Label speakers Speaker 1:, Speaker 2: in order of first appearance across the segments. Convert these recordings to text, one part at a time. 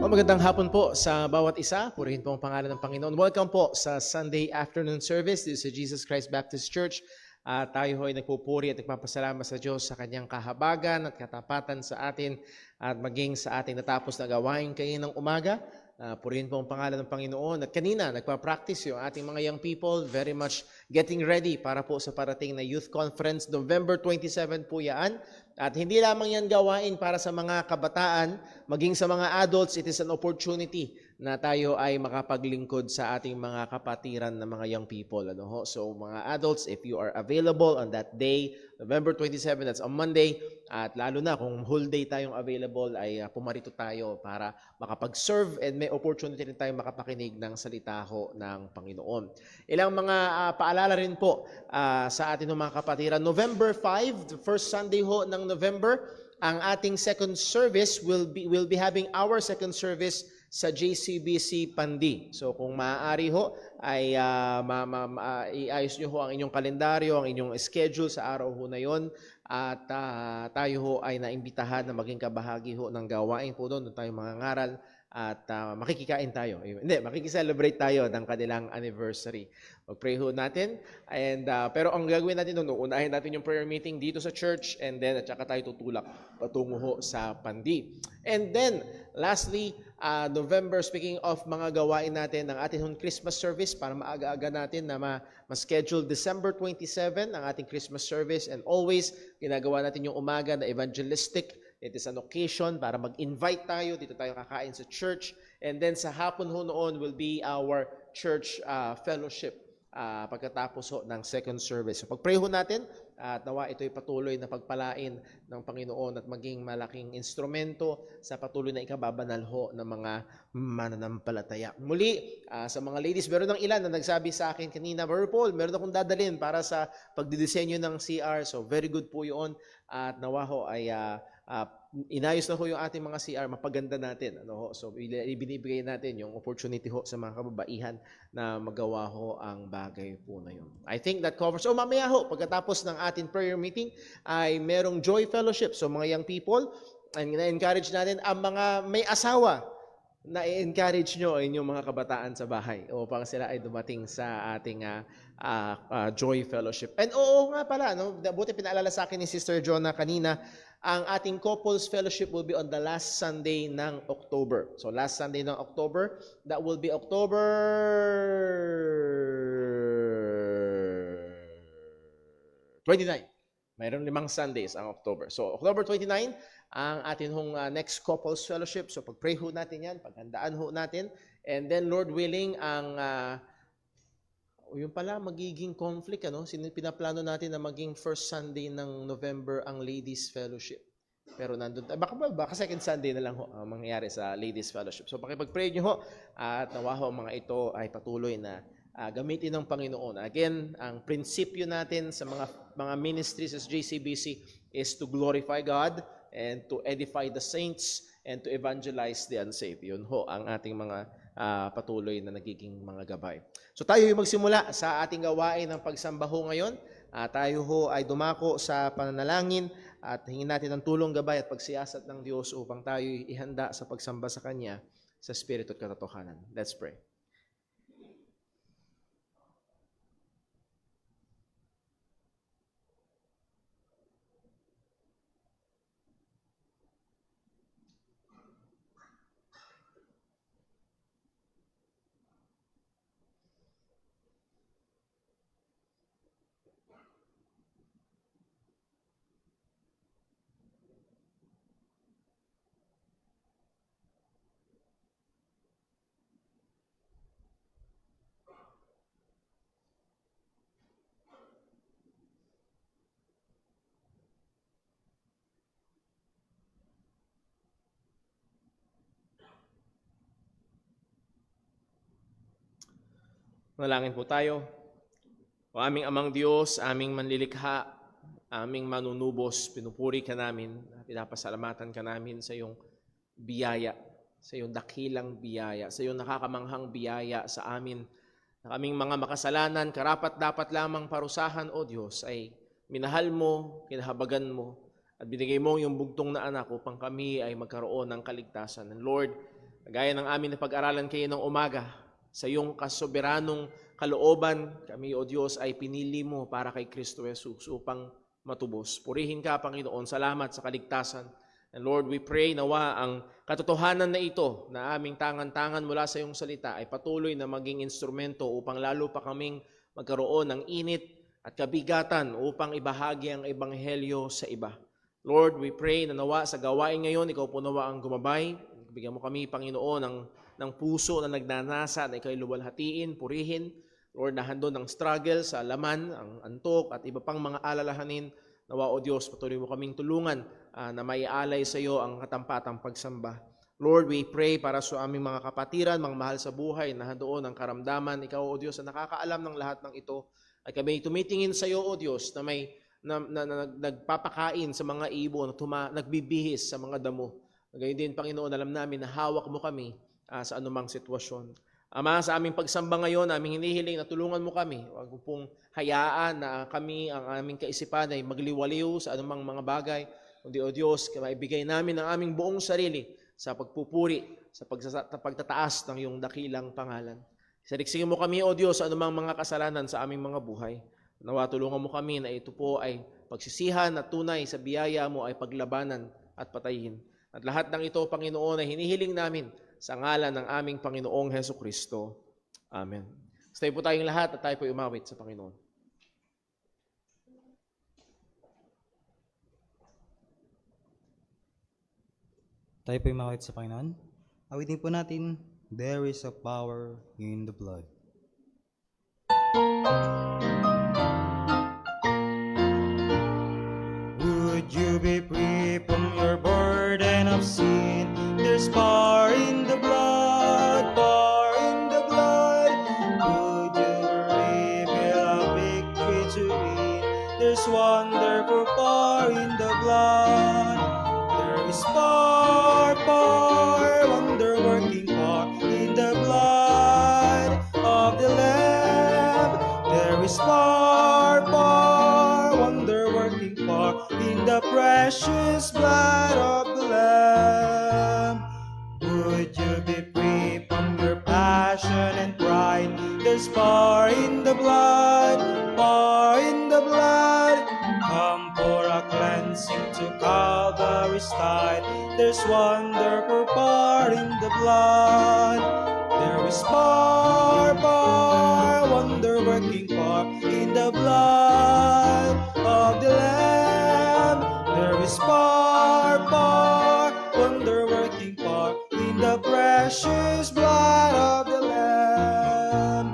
Speaker 1: Magandang hapon po sa bawat isa. Purihin po ang pangalan ng Panginoon. Welcome po sa Sunday afternoon service dito sa Jesus Christ Baptist Church. Tayo ay nagpupuri at nagpapasalamat sa Diyos sa kanyang kahabagan at katapatan sa atin at maging sa ating natapos na gawain kaninang umaga. Purihin po ang pangalan ng Panginoon. At kanina, nagpa-practice yung ating mga young people, very much getting ready para po sa parating na youth conference. November 27 po yan. At hindi lamang yan gawain para sa mga kabataan, maging sa mga adults, it is an opportunity na tayo ay makapaglingkod sa ating mga kapatiran na mga young people. So mga adults, if you are available on that day, November 27, that's on Monday, at lalo na kung whole day tayong available, ay pumarito tayo para makapag-serve and may opportunity rin tayong makapakinig ng salita ho ng Panginoon. Ilang mga paalala rin po sa ating mga kapatiran. November 5, the first Sunday ho ng November, ang ating second service will be having our second service sa JCBC Pandi. So kung maaari ho ay iayos nyo ho ang inyong kalendaryo, ang inyong schedule sa araw ho na yon, at tayo ho ay naimbitahan na maging kabahagi ho ng gawain po doon tayo mangangaral at makikikain tayo. Makikiselebrate tayo ng kanilang anniversary. Mag-pray ho natin. Pero ang gagawin natin doon, unahin natin yung prayer meeting dito sa church, and then at saka tayo tutulak patungo ho sa Pandi. And then, lastly, November, speaking of mga gawain natin, ang ating Christmas service, para maaga-aga natin na ma-schedule December 27 ang ating Christmas service, and always ginagawa natin yung umaga na evangelistic. It is an occasion para mag-invite tayo, dito tayo kakain sa church, and then sa hapon ho noon will be our church fellowship pagkatapos ho ng second service. So pag-pray ho natin at nawa ito'y patuloy na pagpalain ng Panginoon at maging malaking instrumento sa patuloy na ikababanal ho ng mga mananampalataya. Muli, sa mga ladies, meron ng ilan na nagsabi sa akin kanina, Brother Paul, meron akong dadalhin para sa pagdidisenyo ng CR. So very good po yun. At nawa ho ay inayos na ho yung ating mga CR, mapaganda natin. So ibinibigay natin yung opportunity ho sa mga kababaihan na magawa ho ang bagay po na yun. I think that covers. So mamaya ho, pagkatapos ng ating prayer meeting, ay merong Joy Fellowship. So mga young people, na-encourage natin ang mga may asawa, na i-encourage nyo ang inyong mga kabataan sa bahay upang sila ay dumating sa ating Joy Fellowship. And oo nga pala, buti pinaalala sa akin ni Sister Jonah kanina, ang ating Couples Fellowship will be on the last Sunday ng October. So last Sunday ng October, that will be October 29. Mayroon 5 Sundays ang October. So October 29, ang ating next Couples Fellowship. So pag-pray ho natin yan, paghandaan ho natin. And then Lord willing, yung pala magiging conflict, pinaplano natin na maging first Sunday ng November ang Ladies Fellowship. Pero nandun, baka second Sunday na lang ho ang mangyayari sa Ladies Fellowship. So pakipag-pray nyo ho at nawa ho mga ito ay patuloy na gamitin ng Panginoon. Again, ang prinsipyo natin sa mga ministries sa JCBC is to glorify God and to edify the saints and to evangelize the unsaved. Yun ho ang ating mga patuloy na nagiging mga gabay. So tayo yung magsimula sa ating gawain ng pagsamba ho ngayon. Tayo ho ay dumako sa pananalangin at hingin natin ang tulong, gabay at pagsiyasat ng Diyos upang tayo ihanda sa pagsamba sa Kanya sa Espiritu at katotohanan. Let's pray. Manalangin po tayo. O aming amang Diyos, aming manlilikha, aming manunubos, pinupuri ka namin, pinapasalamatan ka namin sa iyong biyaya, sa iyong dakilang biyaya, sa iyong nakakamanghang biyaya sa amin, na kaming mga makasalanan, karapat-dapat lamang parusahan, O Diyos, ay minahal mo, kinahabagan mo, at binigay mo yung bugtong na anak upang kami ay magkaroon ng kaligtasan. And Lord, Gaya ng amin na pag-aralan kayo ng umaga, sa iyong kasoberanong kalooban, kami, O Diyos, ay pinili mo para kay Kristo Jesus upang matubos. Purihin ka, Panginoon. Salamat sa kaligtasan. And Lord, we pray nawa ang katotohanan na ito na aming tangan-tangan mula sa iyong salita ay patuloy na maging instrumento upang lalo pa kaming magkaroon ng init at kabigatan upang ibahagi ang ebanghelyo sa iba. Lord, we pray na nawa sa gawain ngayon, ikaw po nawa ang gumabay. Bigyan mo kami, Panginoon, ng puso na nagnanasa na ikaw'y luwalhatiin, purihin. Lord, na handon ng struggle sa laman, ang antok at iba pang mga alalahanin. Nawa, O Diyos, patuloy mo kaming tulungan na maialay sa iyo ang katampatang pagsamba. Lord, we pray para sa aming mga kapatiran, mga mahal sa buhay, na handoon ang karamdaman. Ikaw, O Diyos, na nakakaalam ng lahat ng ito. Ay kami tumitingin sa iyo, O Diyos, na may nagpapakain sa mga ibon, nagbibihis sa mga damo. Gayon din, Panginoon, alam namin na hawak mo kami sa anumang sitwasyon. Ama, sa aming pagsamba ngayon, aming hinihiling na tulungan mo kami. Huwag mo pong hayaan na kami, ang aming kaisipan ay magliwaliw sa anumang mga bagay. Kundi, O Diyos, maibigay namin ang aming buong sarili sa pagpupuri, sa pagtataas ng iyong dakilang pangalan. Saliksingin mo kami, O Diyos, sa anumang mga kasalanan sa aming mga buhay. Nawa, tulungan mo kami na ito po ay pagsisihan at tunay sa biyaya mo ay paglabanan at patayin. At lahat ng ito, Panginoon, ay hinihiling namin sa ngalan ng aming Panginoong Hesukristo. Amen. Stay po tayong lahat at tayo po umawit sa Panginoon.
Speaker 2: Tayo po umawit sa Panginoon. Awitin po natin, There is a power in the blood. Would you be free from your burden of sin? There's power in the blood, power in the blood. Would you reveal a victory to win? There's wonderful power in the blood. There is power, power, wonder-working power in the blood of the Lamb. There is power, power, wonder-working power in the precious blood of the Lamb. Would you be free from your passion and pride? There's power in the blood, power in the blood. Come for a cleansing to Calvary's tide. There's wonderful power in the blood. There is power, power, wonder-working power in the blood of the Lamb. There is power, power, wonder-working power in the precious blood of the Lamb.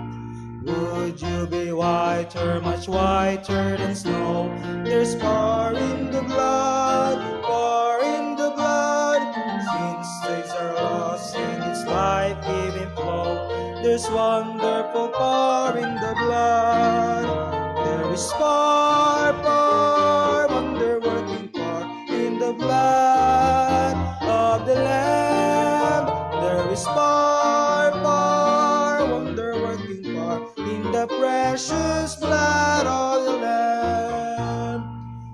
Speaker 2: Would you be whiter, much whiter than snow? There's power in the blood, power in the blood. Since stains are lost in its life-giving flow, there's wonderful power in the blood. There is power, power, wonder-working power in the blood of the Lamb. There is power, power, wonder-working power in the precious blood of the Lamb.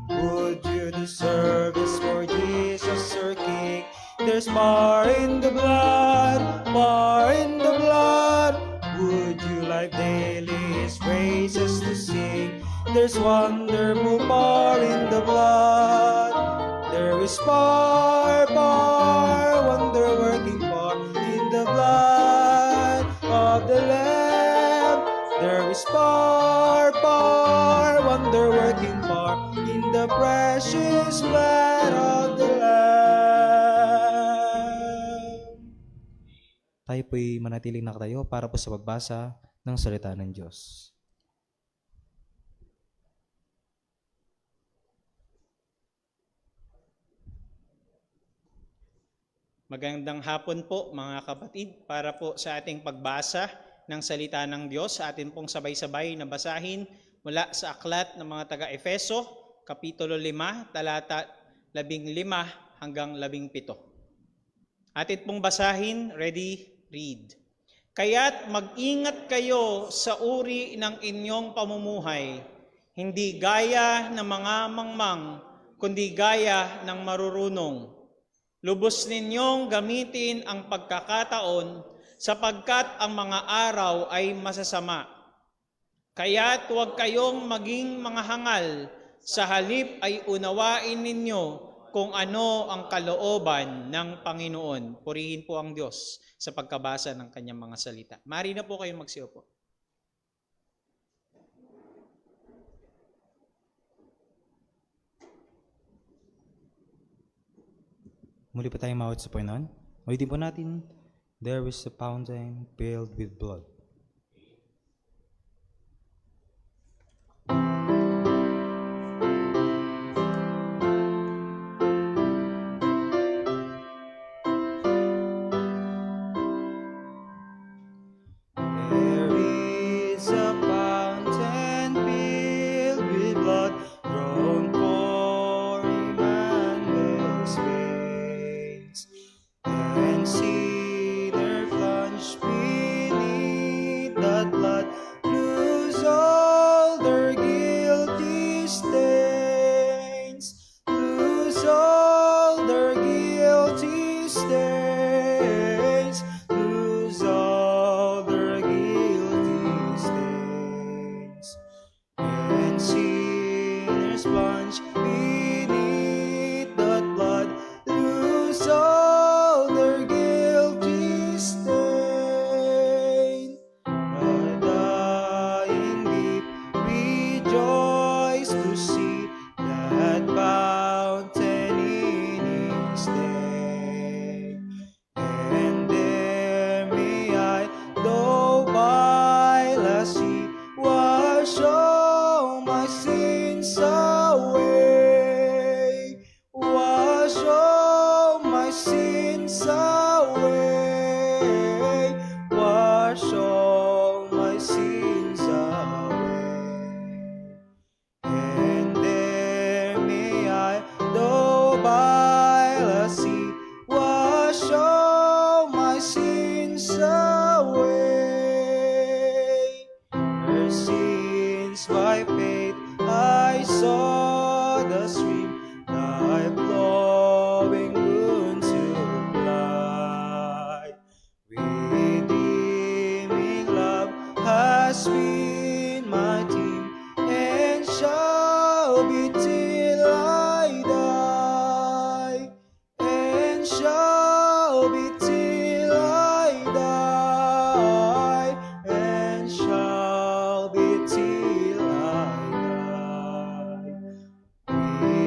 Speaker 2: Would you do service for Jesus your King? There's power in the blood, power in the blood. Would you like daily His praises to sing? There's wonderful power in the blood. There is power, power, wonder-working power in the blood of the Lamb. There is power, power, wonder-working power in the precious blood of the Lamb. Tayo po'y manatiling nakatayo para po sa pagbasa ng salita ng Diyos.
Speaker 3: Magandang hapon po mga kapatid para po sa ating pagbasa ng salita ng Diyos. Sa atin pong sabay-sabay na basahin mula sa aklat ng mga taga-Efeso, Kapitulo 5, talata 15 hanggang 17. Atin pong basahin, ready, read. Kaya't mag-ingat kayo sa uri ng inyong pamumuhay, hindi gaya ng mga mangmang, kundi gaya ng marurunong. Lubos ninyong gamitin ang pagkakataon sapagkat ang mga araw ay masasama. Kaya't huwag kayong maging mga hangal, sa halip ay unawain ninyo kung ano ang kalooban ng Panginoon. Purihin po ang Diyos sa pagkabasa ng kanyang mga salita. Mari na po kayong magsiupo.
Speaker 2: Muli pa tayong mawat sa Panginoon. Ulitin po natin, there is a fountain filled with blood. There is a fountain filled with blood, drawn for Emmanuel's veins, and sinner plunged beneath that blood, lose all their guilty stains, lose all their guilty stains, lose all their guilty stains, and sinners plunge beneath that blood, lose all their guilty stain. The dying deep rejoice to see that fountain in its day. And there may I, though by the sea, wash all my sins away, wash all my sins away, wash all my sins away. And there may I, though by the sea, wash all my sins away. Her sins by faith I saw the stream, thy flowing wound supply. Redeeming love has been my team, and shall be till I die, and shall be till I die, and shall be till I die.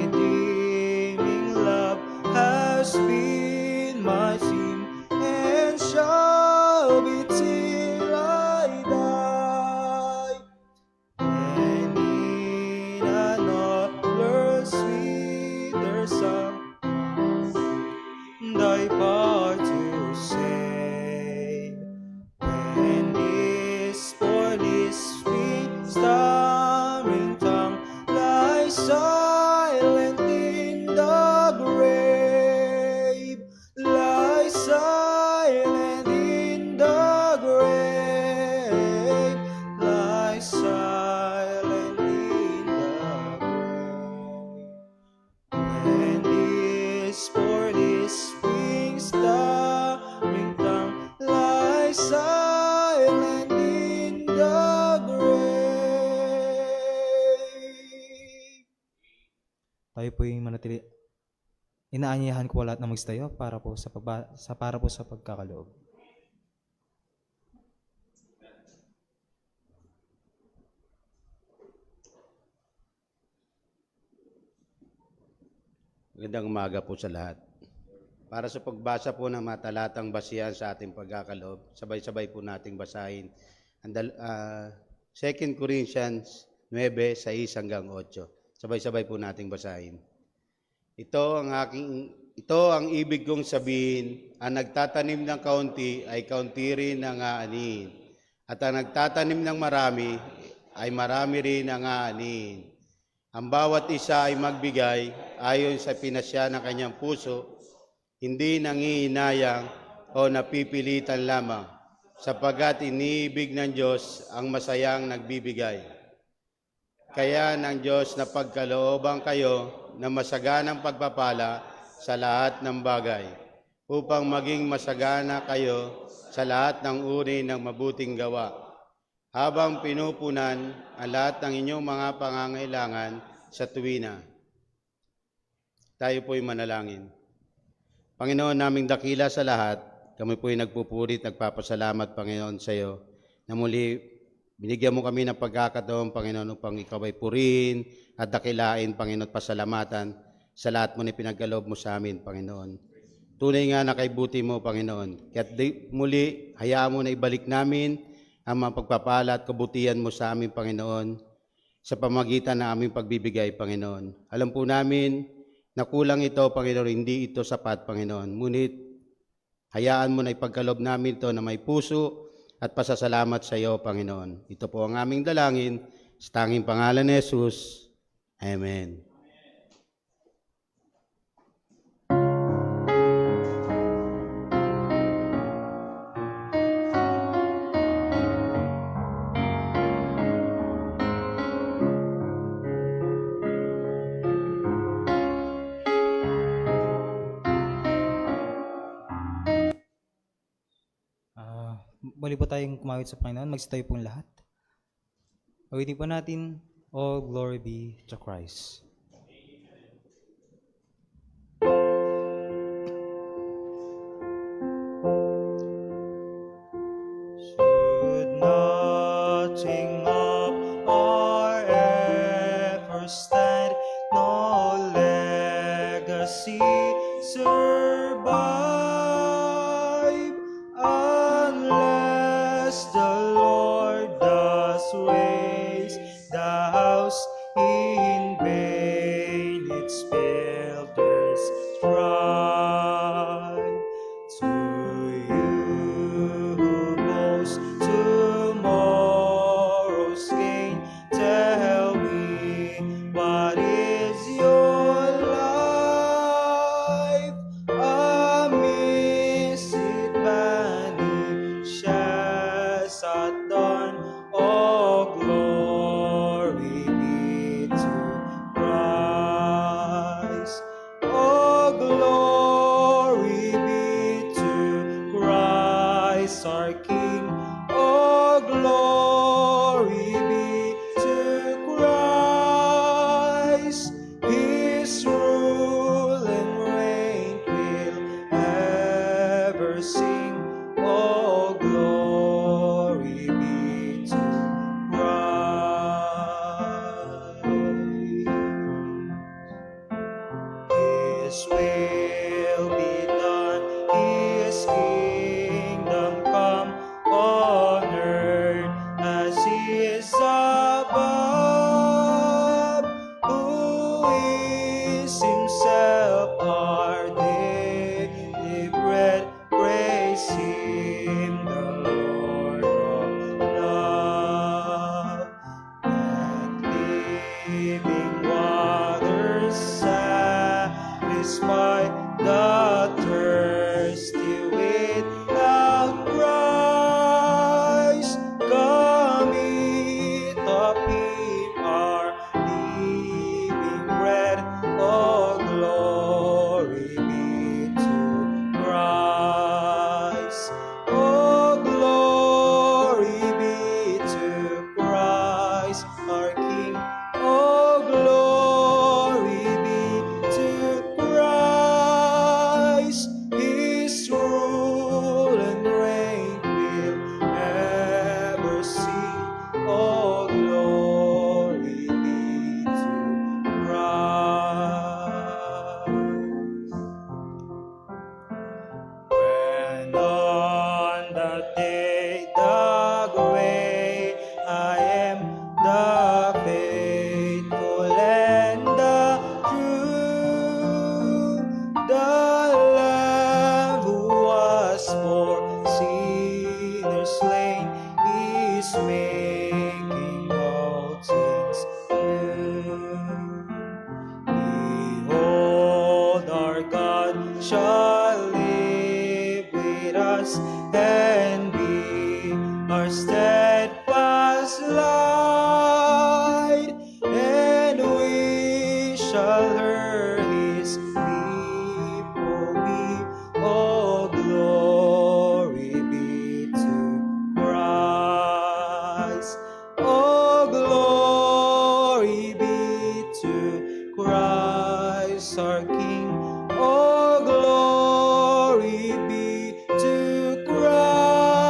Speaker 2: Redeeming love has been my theme, and shall be till I die. And in another sweeter song, thy power to save. When this poor, this sweet stammering tongue lies silent in the grave, lies silent in the grave, lies silent in the grave. When this poor, this sweet stammering tongue lies silent in the grave. Tayo po'y manatili. Inaanyayahan ko lahat na magstayo para po sa pagkakaloob.
Speaker 4: Magandang umaga po sa lahat. Para sa pagbasa po ng mga talatang basihan sa ating pagkakaloob, sabay-sabay po nating basahin ang 2 Corinthians 9:6-8. Sabay-sabay po nating basahin. Ito ang ibig kong sabihin, ang nagtatanim ng kaunti ay kaunti rin ang aanihin, at ang nagtatanim ng marami ay marami rin ang aanihin. Ang bawat isa ay magbigay ayon sa pinasya ng kanyang puso, hindi nangihinayang o napipilitan lamang, sapagkat iniibig ng Diyos ang masayang nagbibigay. Kaya ng Diyos na pagkalooban kayo na masaganang pagpapala sa lahat ng bagay, upang maging masagana kayo sa lahat ng uri ng mabuting gawa, habang pinupunan ang lahat ng inyong mga pangangailangan sa tuwina. Tayo po'y manalangin. Panginoon naming dakila sa lahat, kami po'y nagpupuri at nagpapasalamat, Panginoon, sa iyo, na muli binigyan mo kami ng pagkakataon, Panginoon, upang ikaw ay purihin at dakilain, Panginoon, at pasalamatan sa lahat mo na pinagkaloob mo sa amin, Panginoon. Tunay nga na kay buti mo, Panginoon. Kaya't muli, hayaan mo na ibalik namin ang mga pagpapala at kabutihan mo sa amin, Panginoon, sa pamagitan ng aming pagbibigay, Panginoon. Alam po namin na kulang ito, Panginoon, hindi ito sapat, Panginoon. Ngunit, hayaan mo na ipagkaloob namin ito na may puso at pasasalamat sa iyo, Panginoon. Ito po ang aming dalangin sa tanging pangalan ni Jesus. Amen.
Speaker 2: Muli po tayong kumawit sa Panginoon. Magsitayo pong lahat. Awitin po natin, all glory be to Christ. Should nothing of our efforts stand, no legacy survive, unless the Lord does raise the house in vain, its builders strive. To you who boast tomorrow's gain, tell me, what is your life? A mist it vanishes at dawn. Oh, glory Christ. Oh, glory be to Christ our King. Oh, glory be to Christ.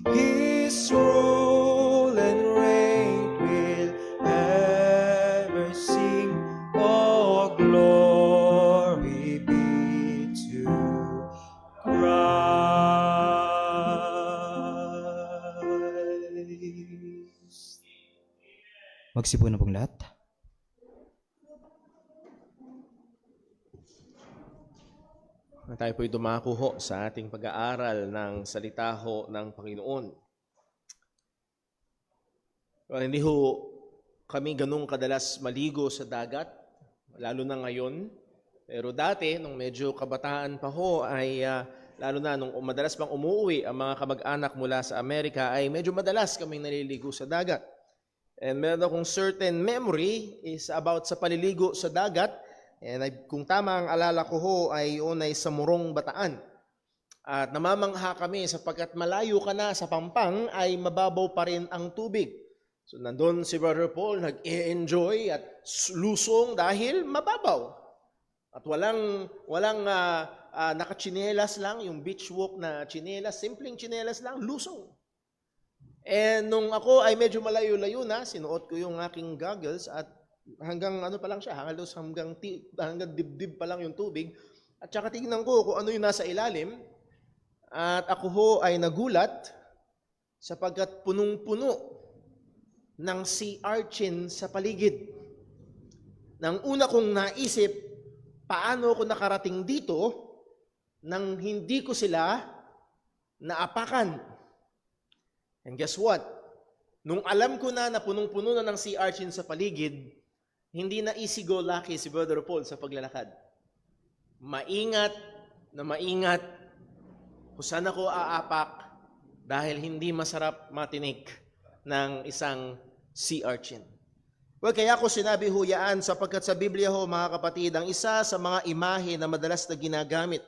Speaker 2: His rule and reign will ever sing. Oh, glory be to Christ. Magsipo na pong lahat.
Speaker 1: Tayo po'y dumako ho sa ating pag-aaral ng salita ho ng Panginoon. Well, hindi ho kami ganung kadalas maligo sa dagat, lalo na ngayon. Pero dati, nung medyo kabataan pa ho, ay lalo na nung madalas pang umuwi ang mga kamag-anak mula sa Amerika, ay medyo madalas kaming naliligo sa dagat. And meron akong certain memory is about sa paliligo sa dagat. And kung tama ang alala ko ho, ay yun ay sa Morong, Bataan. At namamangha kami sapagkat malayo ka na sa Pampang ay mababaw pa rin ang tubig. So nandun si Brother Paul, nag-e-enjoy at lusong dahil mababaw. At walang nakachinelas lang, yung beach walk na chinelas, simpleng chinelas lang, lusong. And nung ako ay medyo malayo-layo na, sinuot ko yung aking goggles at hanggang ano pa lang siya, hanggang dibdib pa lang yung tubig. At saka tingnan ko kung ano yung nasa ilalim. At ako ho ay nagulat sapagkat punong-puno ng sea urchin sa paligid. Nang una kong naisip, paano ako nakarating dito nang hindi ko sila naapakan. And guess what? Nung alam ko na punong-puno na ng sea urchin sa paligid, hindi na easy go lucky si Brother Paul sa paglalakad. Maingat na maingat kung saan ako aapak dahil hindi masarap matinik ng isang sea urchin. Well, kaya ko sinabi ho yaan sapagkat sa Biblia ho, mga kapatid, ang isa sa mga imahe na madalas na ginagamit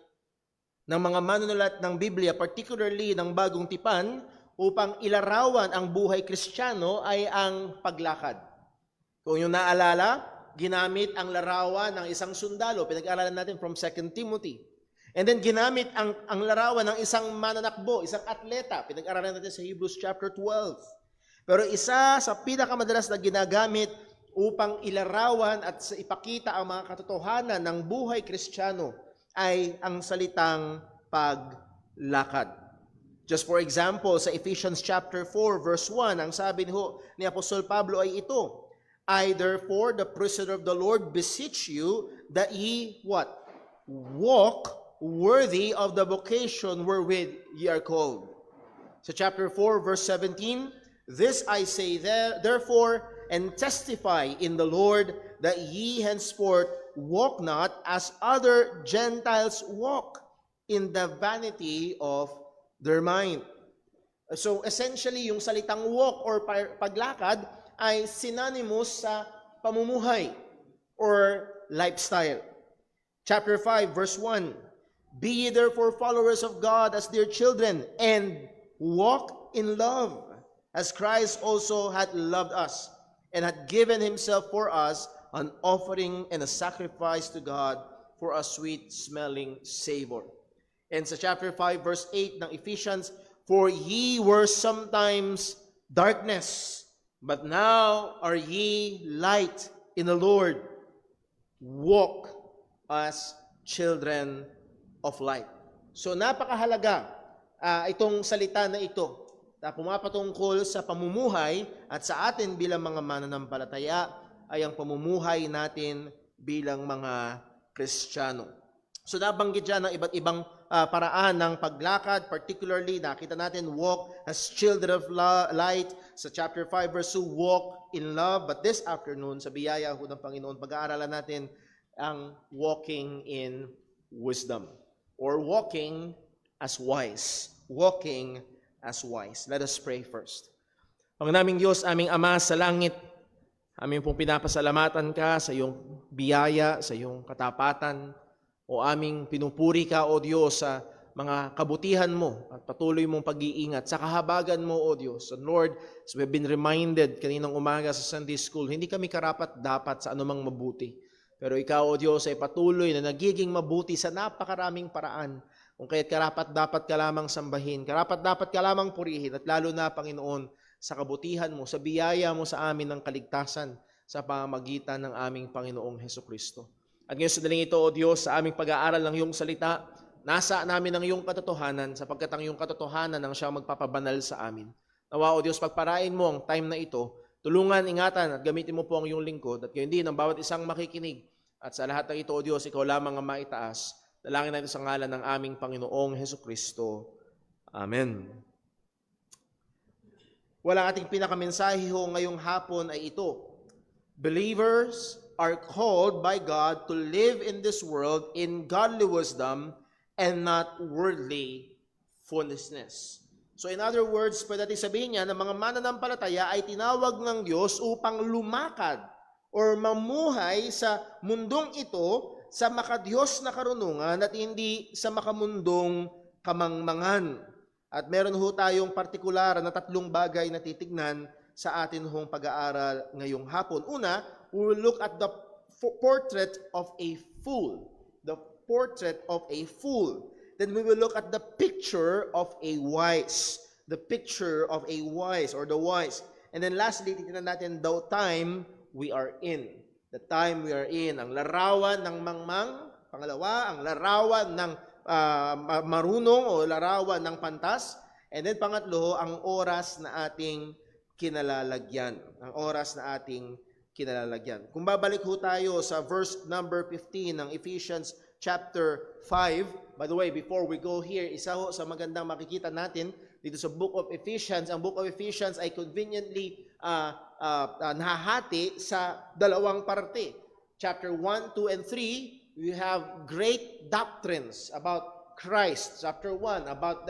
Speaker 1: ng mga manunulat ng Biblia, particularly ng Bagong Tipan, upang ilarawan ang buhay Kristiyano ay ang paglakad. Kung yung naalala, ginamit ang larawan ng isang sundalo. Pinag-aaralan natin from 2 Timothy. And then ginamit ang larawan ng isang mananakbo, isang atleta. Pinag-aaralan natin sa Hebrews chapter 12. Pero isa sa pinakamadalas na ginagamit upang ilarawan at ipakita ang mga katotohanan ng buhay Kristiyano ay ang salitang paglakad. Just for example, sa Ephesians chapter 4 verse 1, ang sabi ni Apostol Pablo ay ito, I therefore, the prisoner of the Lord, beseech you that ye what? Walk worthy of the vocation wherewith ye are called. Sa chapter 4 verse 17, this I say therefore, and testify in the Lord, that ye henceforth walk not as other Gentiles walk, in the vanity of their mind. So essentially, yung salitang walk or paglakad ay synonymous sa pamumuhay or lifestyle. Chapter 5, verse 1, Be ye therefore followers of God as dear children, and walk in love, as Christ also hath loved us, and hath given himself for us, an offering and a sacrifice to God for a sweet-smelling savor. And sa chapter 5, verse 8 ng Ephesians, For ye were sometimes darkness, but now are ye light in the Lord. Walk as children of light. So napakahalaga itong salita na ito na pumapatungkol sa pamumuhay at sa atin bilang mga mananampalataya ay ang pamumuhay natin bilang mga Kristiyano. So nabanggit dyan ng iba't ibang paraan ng paglakad, particularly nakita natin walk as children of light sa chapter 5 verse 2, walk in love. But this afternoon, sa biyaya ho ng Panginoon, pag-aaralan natin ang walking in wisdom or walking as wise. Walking as wise. Let us pray first. Ang naming Diyos, aming Ama sa langit, aming pong pinapasalamatan ka sa iyong biyaya, sa iyong katapatan, o aming pinupuri ka, O Diyos, sa mga kabutihan mo at patuloy mong pag-iingat sa kahabagan mo, O Diyos. And Lord, as we've been reminded kaninang umaga sa Sunday School, hindi kami karapat-dapat sa anumang mabuti. Pero Ikaw, O Diyos, ay patuloy na nagiging mabuti sa napakaraming paraan. Kung kaya't karapat-dapat ka lamang sambahin, karapat-dapat ka lamang purihin, at lalo na, Panginoon, sa kabutihan mo, sa biyaya mo sa amin ng kaligtasan sa pamamagitan ng aming Panginoong Hesukristo. At ngayon sa daling ito, O Diyos, sa aming pag-aaral ng iyong salita, nasa namin ang iyong katotohanan sapagkat ang iyong katotohanan ang siyang magpapabanal sa amin. Nawa, O Diyos, pagparain mo ang time na ito, tulungan, ingatan at gamitin mo po ang iyong lingkod at gayon din ang bawat isang makikinig. At sa lahat ng ito, O Diyos, Ikaw lamang ang maitaas. Dalangin natin sa ngalan ng aming Panginoong Hesukristo. Amen. Wala ating pinakamensahe ho ngayong hapon ay ito. Believers are called by God to live in this world in godly wisdom and not worldly foolishness. So in other words, pwede natin sabihin niya na mga mananampalataya ay tinawag ng Diyos upang lumakad or mamuhay sa mundong ito sa makadiyos na karunungan at hindi sa makamundong kamangmangan. At meron ho tayong partikular na 3 bagay na titignan sa atin hong pag-aaral ngayong hapon. Una, we will look at the portrait of a fool. The portrait of a fool. Then we will look at the picture of a wise. The picture of a wise or the wise. And then lastly, titignan natin the time we are in. The time we are in. Ang larawan ng mangmang. Pangalawa, ang larawan ng marunong o larawan ng pantas. And then pangatlo, ang oras na ating kinalalagyan. Ang oras na ating kinalalagyan. Kung babalik ho tayo sa verse number 15 ng Ephesians chapter 5. By the way, before we go here, isa ho sa magandang makikita natin dito sa Book of Ephesians. Ang Book of Ephesians ay conveniently nahahati sa 2 parte. Chapter 1, 2, and 3, we have great doctrines about Christ. Chapter 1, about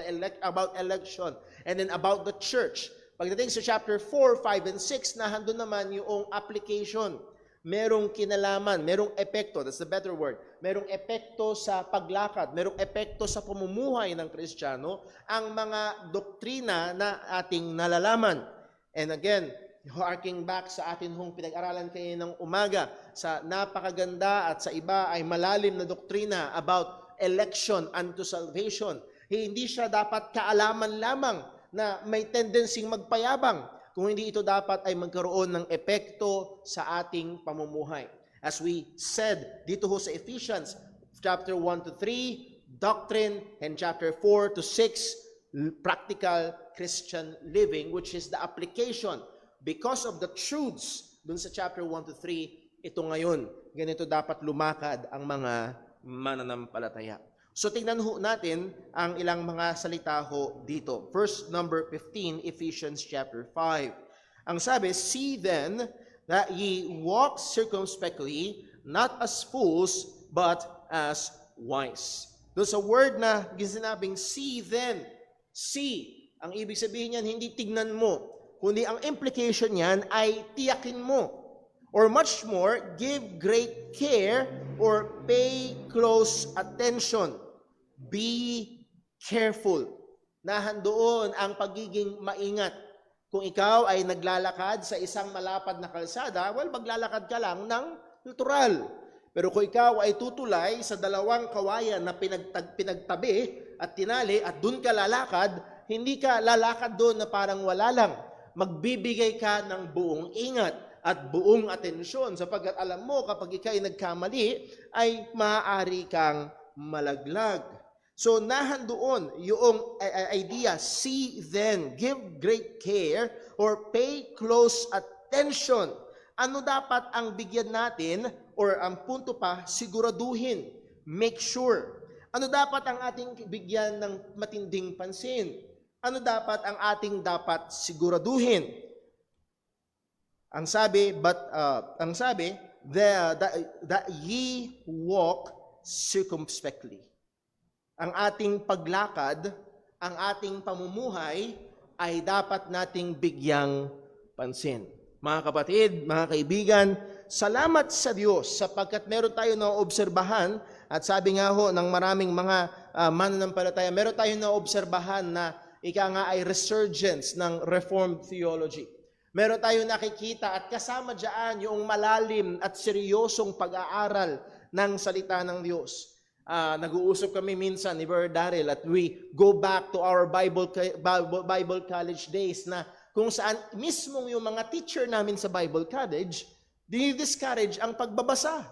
Speaker 1: election. And then about the church. Pagdating sa chapter 4, 5, and 6, nahandun naman yung application. Merong kinalaman, merong epekto, that's the better word. Merong epekto sa paglakad, merong epekto sa pamumuhay ng Kristiyano, ang mga doktrina na ating nalalaman. And again, harking back sa atin hong pinag-aralan kayo ng umaga, sa napakaganda at sa iba ay malalim na doktrina about election unto salvation. Hindi siya dapat kaalaman lamang na may tendency magpayabang, kung hindi ito dapat ay magkaroon ng epekto sa ating pamumuhay. As we said dito ho sa Ephesians, chapter 1 to 3, doctrine, and chapter 4 to 6, practical Christian living, which is the application. Because of the truths dun sa chapter 1 to 3, ito ngayon, ganito dapat lumakad ang mga mananampalataya. So tingnan ho natin ang ilang mga salita ho dito. Verse number 15, Ephesians chapter 5. Ang sabi, see then that ye walk circumspectly, not as fools, but as wise. Doon sa word na ginsinabing see then, see, ang ibig sabihin niyan, hindi tignan mo, kundi ang implication niyan ay tiyakin mo. Or much more, give great care or pay close attention. Be careful. Nahandoon ang pagiging maingat. Kung ikaw ay naglalakad sa isang malapad na kalsada, well, maglalakad ka lang ng natural. Pero kung ikaw ay tutulay sa 2 kawayan na pinagtabi at tinali at dun ka lalakad, hindi ka lalakad doon na parang wala lang. Magbibigay ka ng buong ingat at buong atensyon sapagkat alam mo kapag ikaw ay nagkamali ay maaari kang malaglag. So nahandoon yung idea, see then, give great care or pay close attention. Ano dapat ang bigyan natin or ang punto pa, siguraduhin, make sure. Ano dapat ang ating bigyan ng matinding pansin? Ano dapat ang ating dapat siguraduhin? Ang sabi, that ye walk circumspectly. Ang ating paglakad, ang ating pamumuhay ay dapat nating bigyang pansin. Mga kapatid, mga kaibigan, salamat sa Diyos sapagkat meron tayo na obserbahan At sabi nga ho ng maraming mga mananampalataya, meron tayong naobserbahan na ika nga ay resurgence ng Reformed theology. Meron tayong nakikita at kasama dyan yung malalim at seryosong pag-aaral ng salita ng Diyos. Nag-uusap kami minsan ni Brother Daryl at we go back to our Bible college days na kung saan mismong yung mga teacher namin sa Bible college, dinidiscourage ang pagbabasa.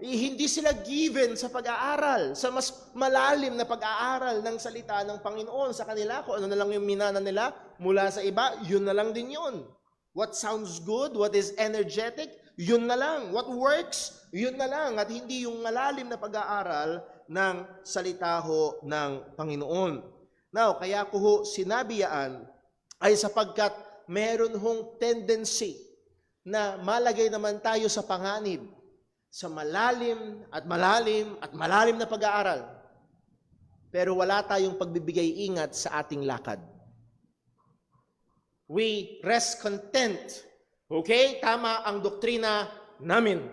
Speaker 1: Hindi sila given sa pag-aaral, sa mas malalim na pag-aaral ng salita ng Panginoon sa kanila. Kung ano na lang yung minana nila mula sa iba, yun na lang din yun. What sounds good, what is energetic, yun na lang. What works, yun na lang. At hindi yung malalim na pag-aaral ng salita ho ng Panginoon. Now, kaya ko ho sinabi yan ay sapagkat meron hong tendency na malagay naman tayo sa panganib sa malalim at malalim at malalim na pag-aaral. Pero wala tayong pagbibigay ingat sa ating lakad. We rest content. Okay? Tama ang doktrina namin.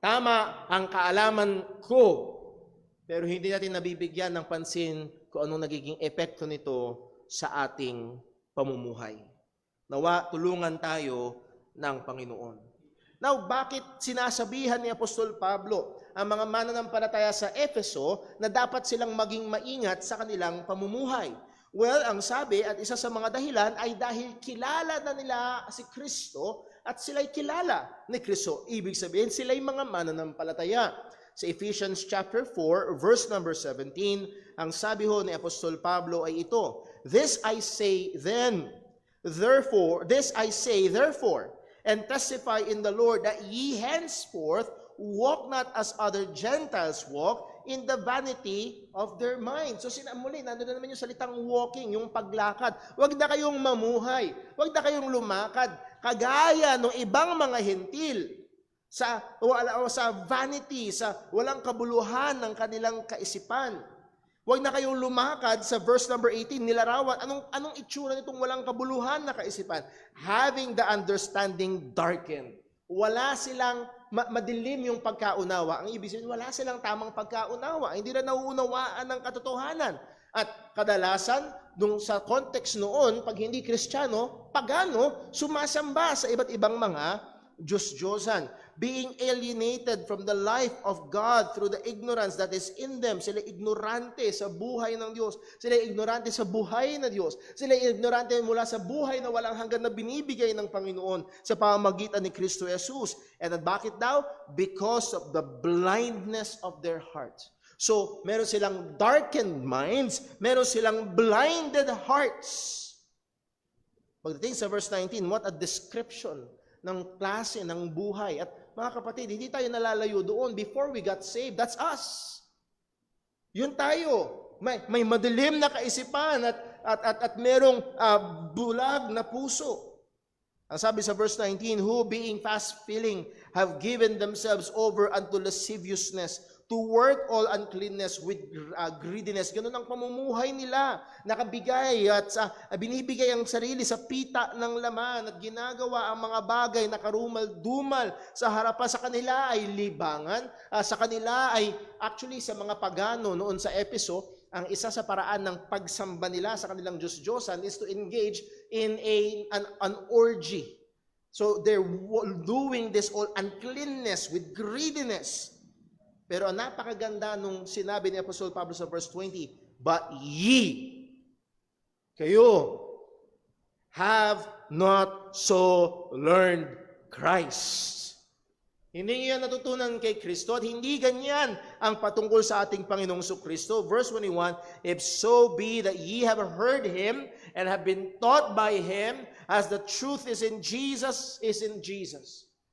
Speaker 1: Tama ang kaalaman ko. Pero hindi natin nabibigyan ng pansin kung anong nagiging epekto nito sa ating pamumuhay. Nawa, tulungan tayo ng Panginoon. Now, bakit sinasabihan ni Apostol Pablo ang mga mananampalataya sa Efeso na dapat silang maging maingat sa kanilang pamumuhay? Well, ang sabi at isa sa mga dahilan ay dahil kilala na nila si Kristo at sila'y kilala ni Kristo. Ibig sabihin, sila'y mga mananampalataya. Sa Ephesians chapter 4, verse number 17, ang sabi ho ni Apostol Pablo ay ito, This I say, therefore, and testify in the Lord that ye henceforth walk not as other Gentiles walk in the vanity of their mind. So muli, nandun na naman yung salitang walking, yung paglakad. Huwag na kayong mamuhay. Huwag na kayong lumakad. Kagaya ng ibang mga hentil sa vanity, sa walang kabuluhan ng kanilang kaisipan. Huwag na kayong lumakad sa verse number 18, nilarawan. Anong itsura nitong walang kabuluhan na kaisipan? Having the understanding darkened. Wala silang madilim yung pagkaunawa. Ang ibig sabihin, wala silang tamang pagkaunawa. Hindi na nauunawaan ng katotohanan. At kadalasan, sa context noon, pag hindi Kristiyano, pagano, sumasamba sa iba't ibang mga Diyos-Diyosan, being alienated from the life of God through the ignorance that is in them. Sila ignorante sa buhay ng Diyos. Sila ignorante sa buhay na Diyos. Sila ignorante mula sa buhay na walang hanggan na binibigay ng Panginoon sa pamamagitan ni Kristo Jesus. And bakit daw? Because of the blindness of their hearts. So, meron silang darkened minds, meron silang blinded hearts. Pagdating sa verse 19, what a description ng klase ng buhay. At mga kapatid, hindi tayo nalalayo doon. Before we got saved, that's us. Yun tayo. May madilim na kaisipan at merong bulag na puso. Ang sabi sa verse 19, who being fast-feeling have given themselves over unto lasciviousness, to work all uncleanness with greediness. Ganun ang pamumuhay nila. Nakabigay at binibigay ang sarili sa pita ng laman at ginagawa ang mga bagay na karumal-dumal sa harapan. Sa kanila ay libangan. Sa kanila ay actually sa mga pagano noon sa Efeso, ang isa sa paraan ng pagsamba nila sa kanilang Diyos-Diyosan is to engage in an orgy. So they're doing this all uncleanness with greediness. Pero ang napakaganda nung sinabi ni Apostol Pablo sa verse 20, but ye, kayo, have not so learned Christ. Hindi niyo natutunan kay Kristo at hindi ganyan ang patungkol sa ating Panginoong Kristo. Verse 21, if so be that ye have heard Him and have been taught by Him, as the truth is in Jesus.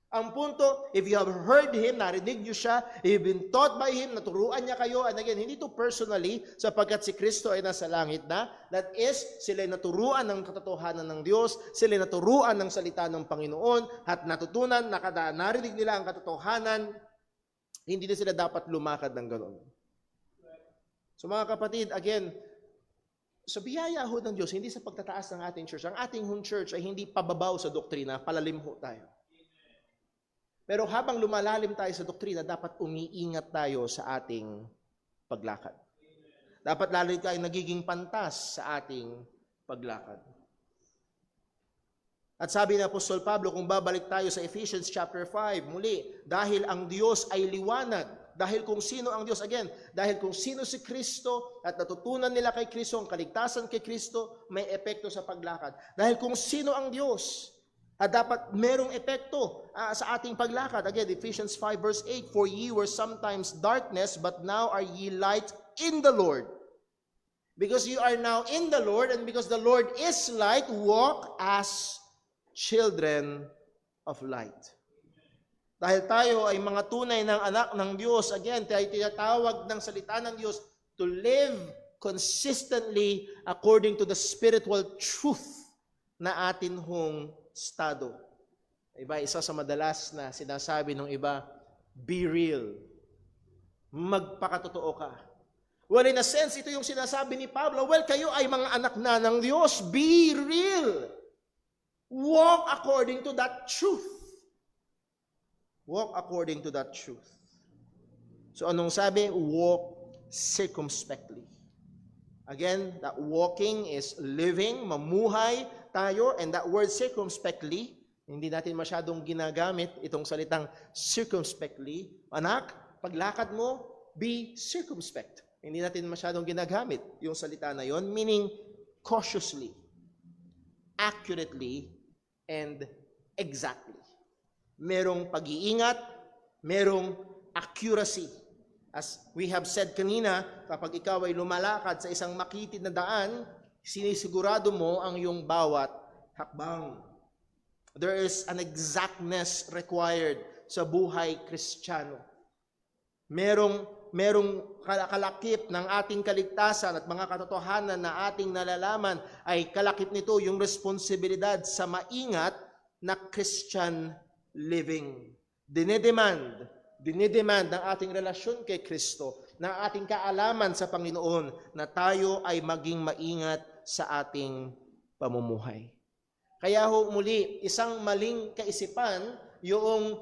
Speaker 1: Ang punto, if you have heard Him, narinig niyo siya, you've been taught by Him, naturuan niya kayo, and again, hindi to personally, sapagkat si Kristo ay nasa langit na, that is, sila naturuan ng katotohanan ng Diyos, sila naturuan ng salita ng Panginoon, at natutunan, narinig nila ang katotohanan, hindi na sila dapat lumakad ng ganoon. So mga kapatid, again, sa biyaya ho ng Diyos, hindi sa pagtataas ng ating church, ang ating church ay hindi pababaw sa doktrina, palalim ho tayo. Pero habang lumalalim tayo sa doktrina, dapat umiingat tayo sa ating paglakad. Dapat lalo tayo nagiging pantas sa ating paglakad. At sabi ni Apostol Pablo, kung babalik tayo sa Ephesians chapter 5, muli, dahil ang Diyos ay liwanag, dahil kung sino ang Diyos, again, dahil kung sino si Kristo at natutunan nila kay Kristo, ang kaligtasan kay Kristo, may epekto sa paglakad. Dahil kung sino ang Diyos, at dapat merong epekto sa ating paglakad. Again, Ephesians 5 verse 8, for ye were sometimes darkness, but now are ye light in the Lord. Because you are now in the Lord, and because the Lord is light, walk as children of light. Dahil tayo ay mga tunay ng anak ng Diyos, again, tayo tinatawag ng salita ng Diyos to live consistently according to the spiritual truth na atin hong estado. Iba, isa sa madalas na sinasabi ng iba, be real. Magpakatotoo ka. Well, in a sense, ito yung sinasabi ni Pablo, well, kayo ay mga anak na ng Diyos. Be real. Walk according to that truth. Walk according to that truth. So anong sabi? Walk circumspectly. Again, that walking is living, mamuhay tayo, and that word circumspectly, hindi natin masyadong ginagamit itong salitang circumspectly. Anak, paglakad mo, be circumspect. Hindi natin masyadong ginagamit yung salita na yon, meaning cautiously, accurately, and exactly. Merong pag-iingat, merong accuracy. As we have said kanina, kapag ikaw ay lumalakad sa isang makitid na daan, sinisigurado mo ang iyong bawat hakbang. There is an exactness required sa buhay Kristiyano. Merong kalakip ng ating kaligtasan at mga katotohanan na ating nalalaman ay kalakip nito yung responsibilidad sa maingat na Christian living. Dinidemand ng ating relasyon kay Kristo, ng ating kaalaman sa Panginoon na tayo ay maging maingat sa ating pamumuhay. Kaya muli, isang maling kaisipan yung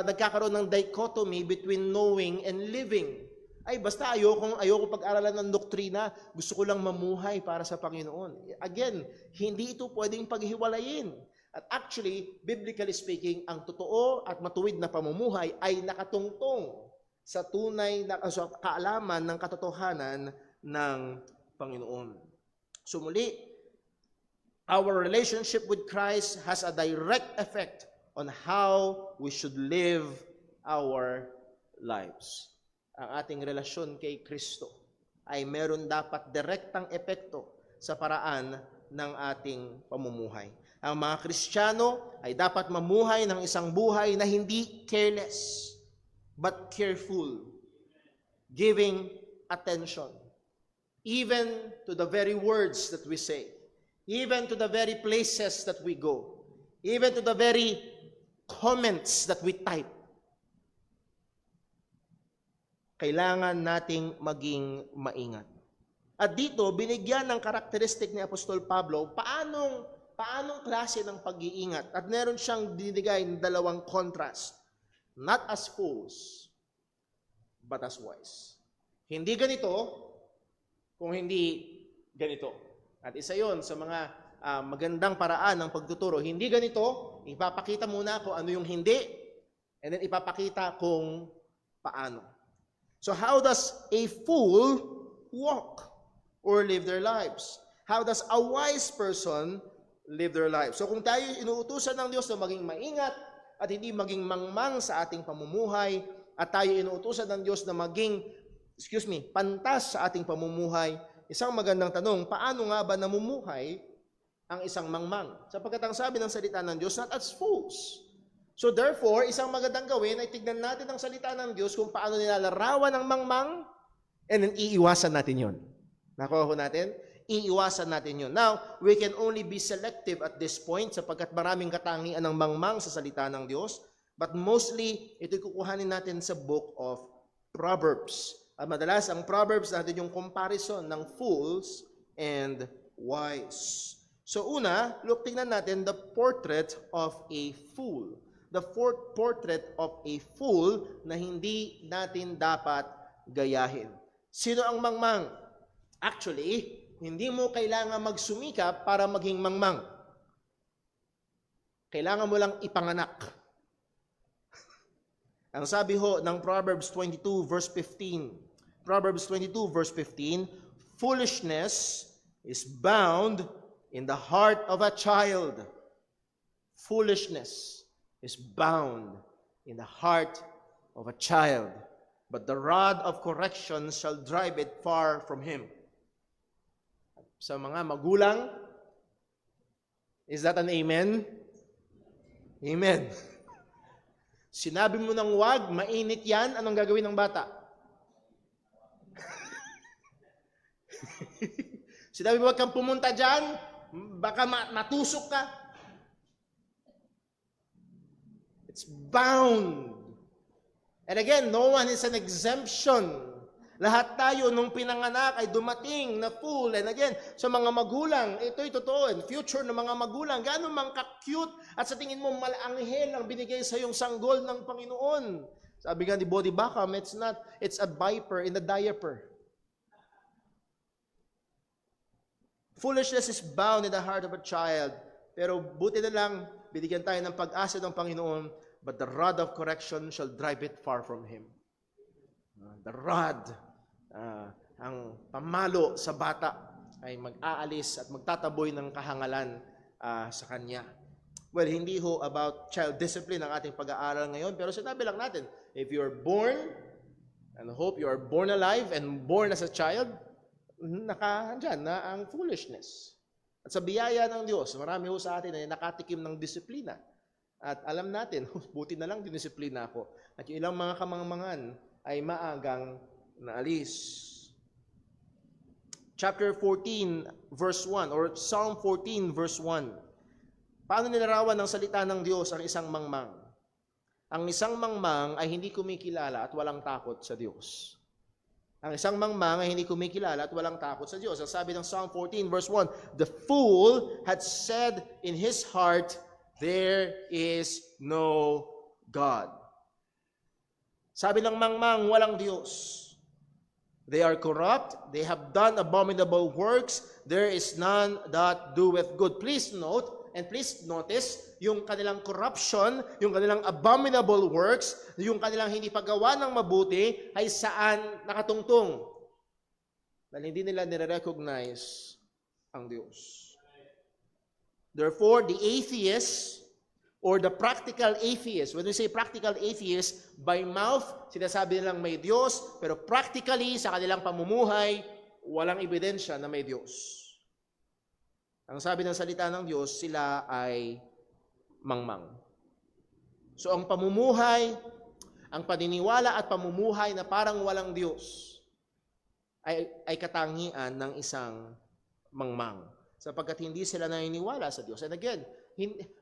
Speaker 1: nagkakaroon ng dichotomy between knowing and living. Ay, basta ayoko pag-aralan ng doktrina, gusto ko lang mamuhay para sa Panginoon. Again, hindi ito pwedeng paghiwalayin. At actually, biblically speaking, ang totoo at matuwid na pamumuhay ay nakatungtong sa tunay na kaalaman ng katotohanan ng Panginoon. So muli, our relationship with Christ has a direct effect on how we should live our lives. Ang ating relasyon kay Kristo ay meron dapat direktang epekto sa paraan ng ating pamumuhay. Ang mga Kristiyano ay dapat mamuhay ng isang buhay na hindi careless, but careful, giving attention, even to the very words that we say, even to the very places that we go, even to the very comments that we type. Kailangan nating maging maingat. At dito, binigyan ng karakteristik ni Apostol Pablo, paanong klase ng pag-iingat. At meron siyang dinigay ng dalawang contrast. Not as fools, but as wise. Hindi ganito, kung hindi ganito. At isa yon sa mga magandang paraan ng pagtuturo. Hindi ganito, ipapakita muna kung ano yung hindi, and then ipapakita kung paano. So how does a fool walk or live their lives? How does a wise person live their lives? So kung tayo inuutusan ng Diyos na maging maingat at hindi maging mangmang sa ating pamumuhay, at tayo inuutusan ng Diyos na maging, pantas sa ating pamumuhay, isang magandang tanong, paano nga ba namumuhay ang isang mangmang? Sapagkat ang sabi ng salita ng Diyos, not as fools. So therefore, isang magandang gawin ay tignan natin ang salita ng Diyos kung paano nilalarawan ang mangmang, and then iiwasan natin yon. Nakuha ko natin? Iiwasan natin yun. Now, we can only be selective at this point sapagkat maraming katangian ng mangmang sa salita ng Diyos, but mostly, ito'y kukuhanin natin sa book of Proverbs. At madalas, ang Proverbs natin yung comparison ng fools and wise. So una, tingnan natin the portrait of a fool. the fourth portrait of a fool na hindi natin dapat gayahin. Sino ang mangmang? Actually, hindi mo kailangan magsumikap para maging mangmang. Kailangan mo lang ipanganak. Ang sabi ho ng Proverbs 22 verse 15, Proverbs 22 verse 15, foolishness is bound in the heart of a child. Foolishness is bound in the heart of a child, but the rod of correction shall drive it far from him. Sa mga magulang, is that an amen? Amen. Sinabi mo ng wag, mainit yan, anong gagawin ng bata? Sinabi mo wag kang pumunta dyan, baka matusok ka. It's bound. And again, no one is an exemption. Lahat tayo nung pinanganak ay dumating na fool. And again, sa mga magulang, ito'y totoo. And future ng mga magulang, gaano mang ka-cute at sa tingin mo malanghel ang binigay sa iyong sanggol ng Panginoon. Sabi nga ni Bodhi Bacam, it's not, it's a viper in the diaper. Foolishness is bound in the heart of a child. Pero buti na lang, binigyan tayo ng pag-asa ng Panginoon, but the rod of correction shall drive it far from him. The rod, ang pamalo sa bata ay mag-aalis at magtataboy ng kahangalan sa kanya. Well, hindi ho about child discipline ang ating pag-aaral ngayon, pero sinabi lang natin, if you're born, and hope you are born alive and born as a child, nakahandyan na ang foolishness. At sa biyaya ng Diyos, marami ho sa atin ay nakatikim ng disiplina. At alam natin, buti na lang dinisiplina ako. At yung ilang mga kamangmangan ay maagang naalis. Chapter 14, verse 1, or Psalm 14, verse 1. Paano nilarawan ng salita ng Diyos ang isang mangmang? Ang isang mangmang ay hindi kumikilala at walang takot sa Diyos. Ang isang mangmang ay hindi kumikilala at walang takot sa Diyos. Ang sabi ng Psalm 14, verse 1, the fool had said in his heart, there is no God. Sabi ng mangmang, walang Diyos. They are corrupt. They have done abominable works. There is none that doeth good. Please note, and please notice, yung kanilang corruption, yung kanilang abominable works, yung kanilang hindi paggawa ng mabuti, ay saan nakatungtong? Dahil hindi nila nire-recognize ang Diyos. Therefore, the atheist, or the practical atheist, when we say practical atheist, by mouth, sinasabi nilang may Diyos, pero practically, sa kanilang pamumuhay, walang ebidensya na may Diyos. Ang sabi ng salita ng Diyos, sila ay mangmang. So ang pamumuhay, ang paniniwala at pamumuhay na parang walang Diyos, ay katangian ng isang mangmang. Sapagkat hindi sila naniniwala sa Diyos. And again,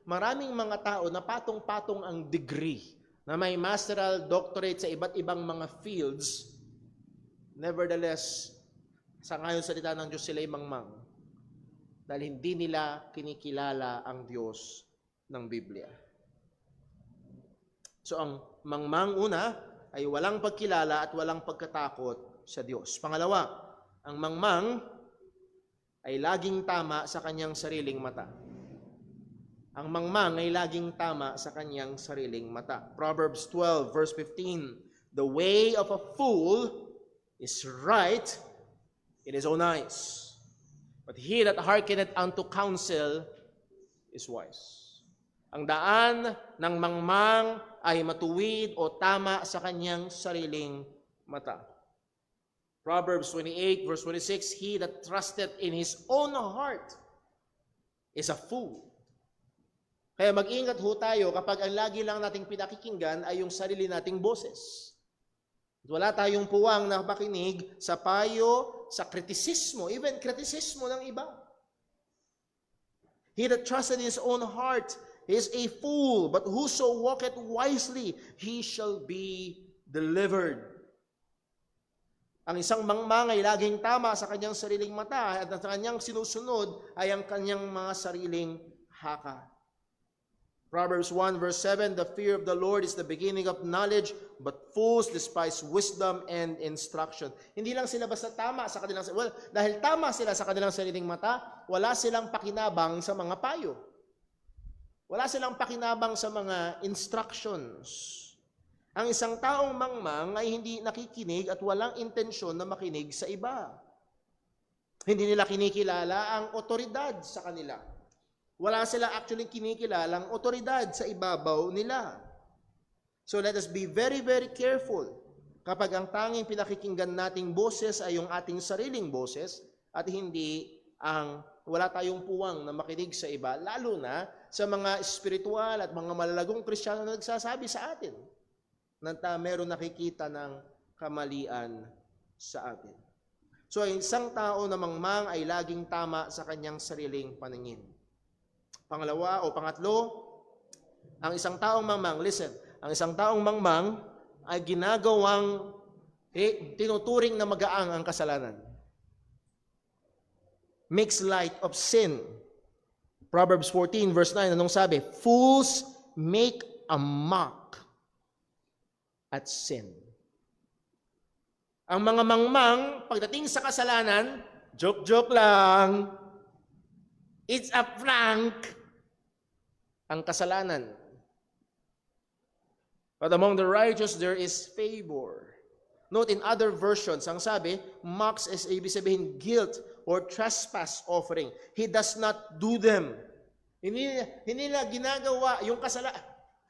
Speaker 1: maraming mga tao na patong-patong ang degree, na may masteral doctorate sa iba't ibang mga fields, nevertheless, sa ngayon salita ng Diyos, sila ay mangmang. Dahil hindi nila kinikilala ang Diyos ng Biblia. So ang mangmang una ay walang pagkilala at walang pagkatakot sa Diyos. Pangalawa, ang mangmang ay laging tama sa kanyang sariling mata. Ang mangmang ay laging tama sa kanyang sariling mata. Proverbs 12 verse 15, the way of a fool is right in his own eyes, but he that hearkeneth unto counsel is wise. Ang daan ng mangmang ay matuwid o tama sa kanyang sariling mata. Proverbs 28 verse 26, he that trusteth in his own heart is a fool. Kaya mag-ingat ho tayo kapag ang lagi lang nating pinakikinggan ay yung sarili nating boses. Wala tayong puwang na makinig sa payo, sa kritisismo, even kritisismo ng iba. He that trusteth in his own heart is a fool, but whoso walketh wisely, he shall be delivered. Ang isang mangmang ay laging tama sa kanyang sariling mata at ang kanyang sinusunod ay ang kanyang mga sariling haka. Proverbs 1 verse 7, the fear of the Lord is the beginning of knowledge, but fools despise wisdom and instruction. Hindi lang sila basta tama sa kanilang, dahil tama sila sa kanilang sariling mata, wala silang pakinabang sa mga payo. Wala silang pakinabang sa mga instructions. Ang isang taong mangmang ay hindi nakikinig at walang intensyon na makinig sa iba. Hindi nila kinikilala ang otoridad sa kanila. Wala sila actually kinikilalang otoridad sa ibabaw nila. So let us be very, very careful kapag ang tanging pinakikinggan nating boses ay yung ating sariling boses at hindi ang wala tayong puwang na makinig sa iba, lalo na sa mga espiritual at mga malalagong Kristiyano na nagsasabi sa atin na meron nakikita ng kamalian sa atin. So, isang tao na mangmang ay laging tama sa kanyang sariling paningin. Pangalawa o pangatlo, ang isang taong mangmang, listen, ang isang taong mangmang ay ginagawang tinuturing na magaang ang kasalanan. Makes light of sin. Proverbs 14 verse 9, anong sabi? Fools make a mock at sin. Ang mga mangmang, pagdating sa kasalanan, joke-joke lang. It's a prank. Ang kasalanan. But among the righteous, there is favor. Note in other versions, ang sabi, mocks is ibig sabihin guilt or trespass offering. He does not do them. Hindi na ginagawa yung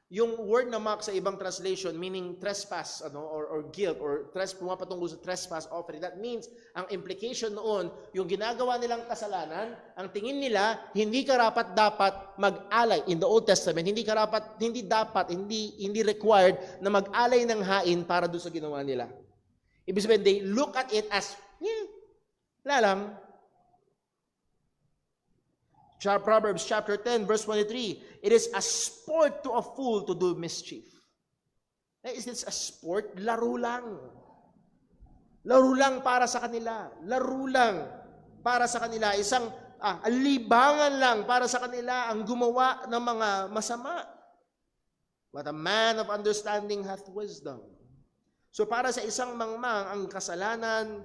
Speaker 1: yung word na mock sa ibang translation, meaning trespass or guilt or pumapatungo sa trespass offering. That means, ang implication noon, yung ginagawa nilang kasalanan, ang tingin nila, hindi karapat-dapat mag-alay. In the Old Testament, hindi required na mag-alay ng hain para doon sa ginawa nila. Ibig sabihin, they look at it as, wala lang. Proverbs chapter 10, verse 23, it is a sport to a fool to do mischief. Is it a sport? Laro lang. Laro lang para sa kanila. Laro lang para sa kanila. Isang libangan lang para sa kanila ang gumawa ng mga masama. But a man of understanding hath wisdom. So para sa isang mangmang, ang kasalanan,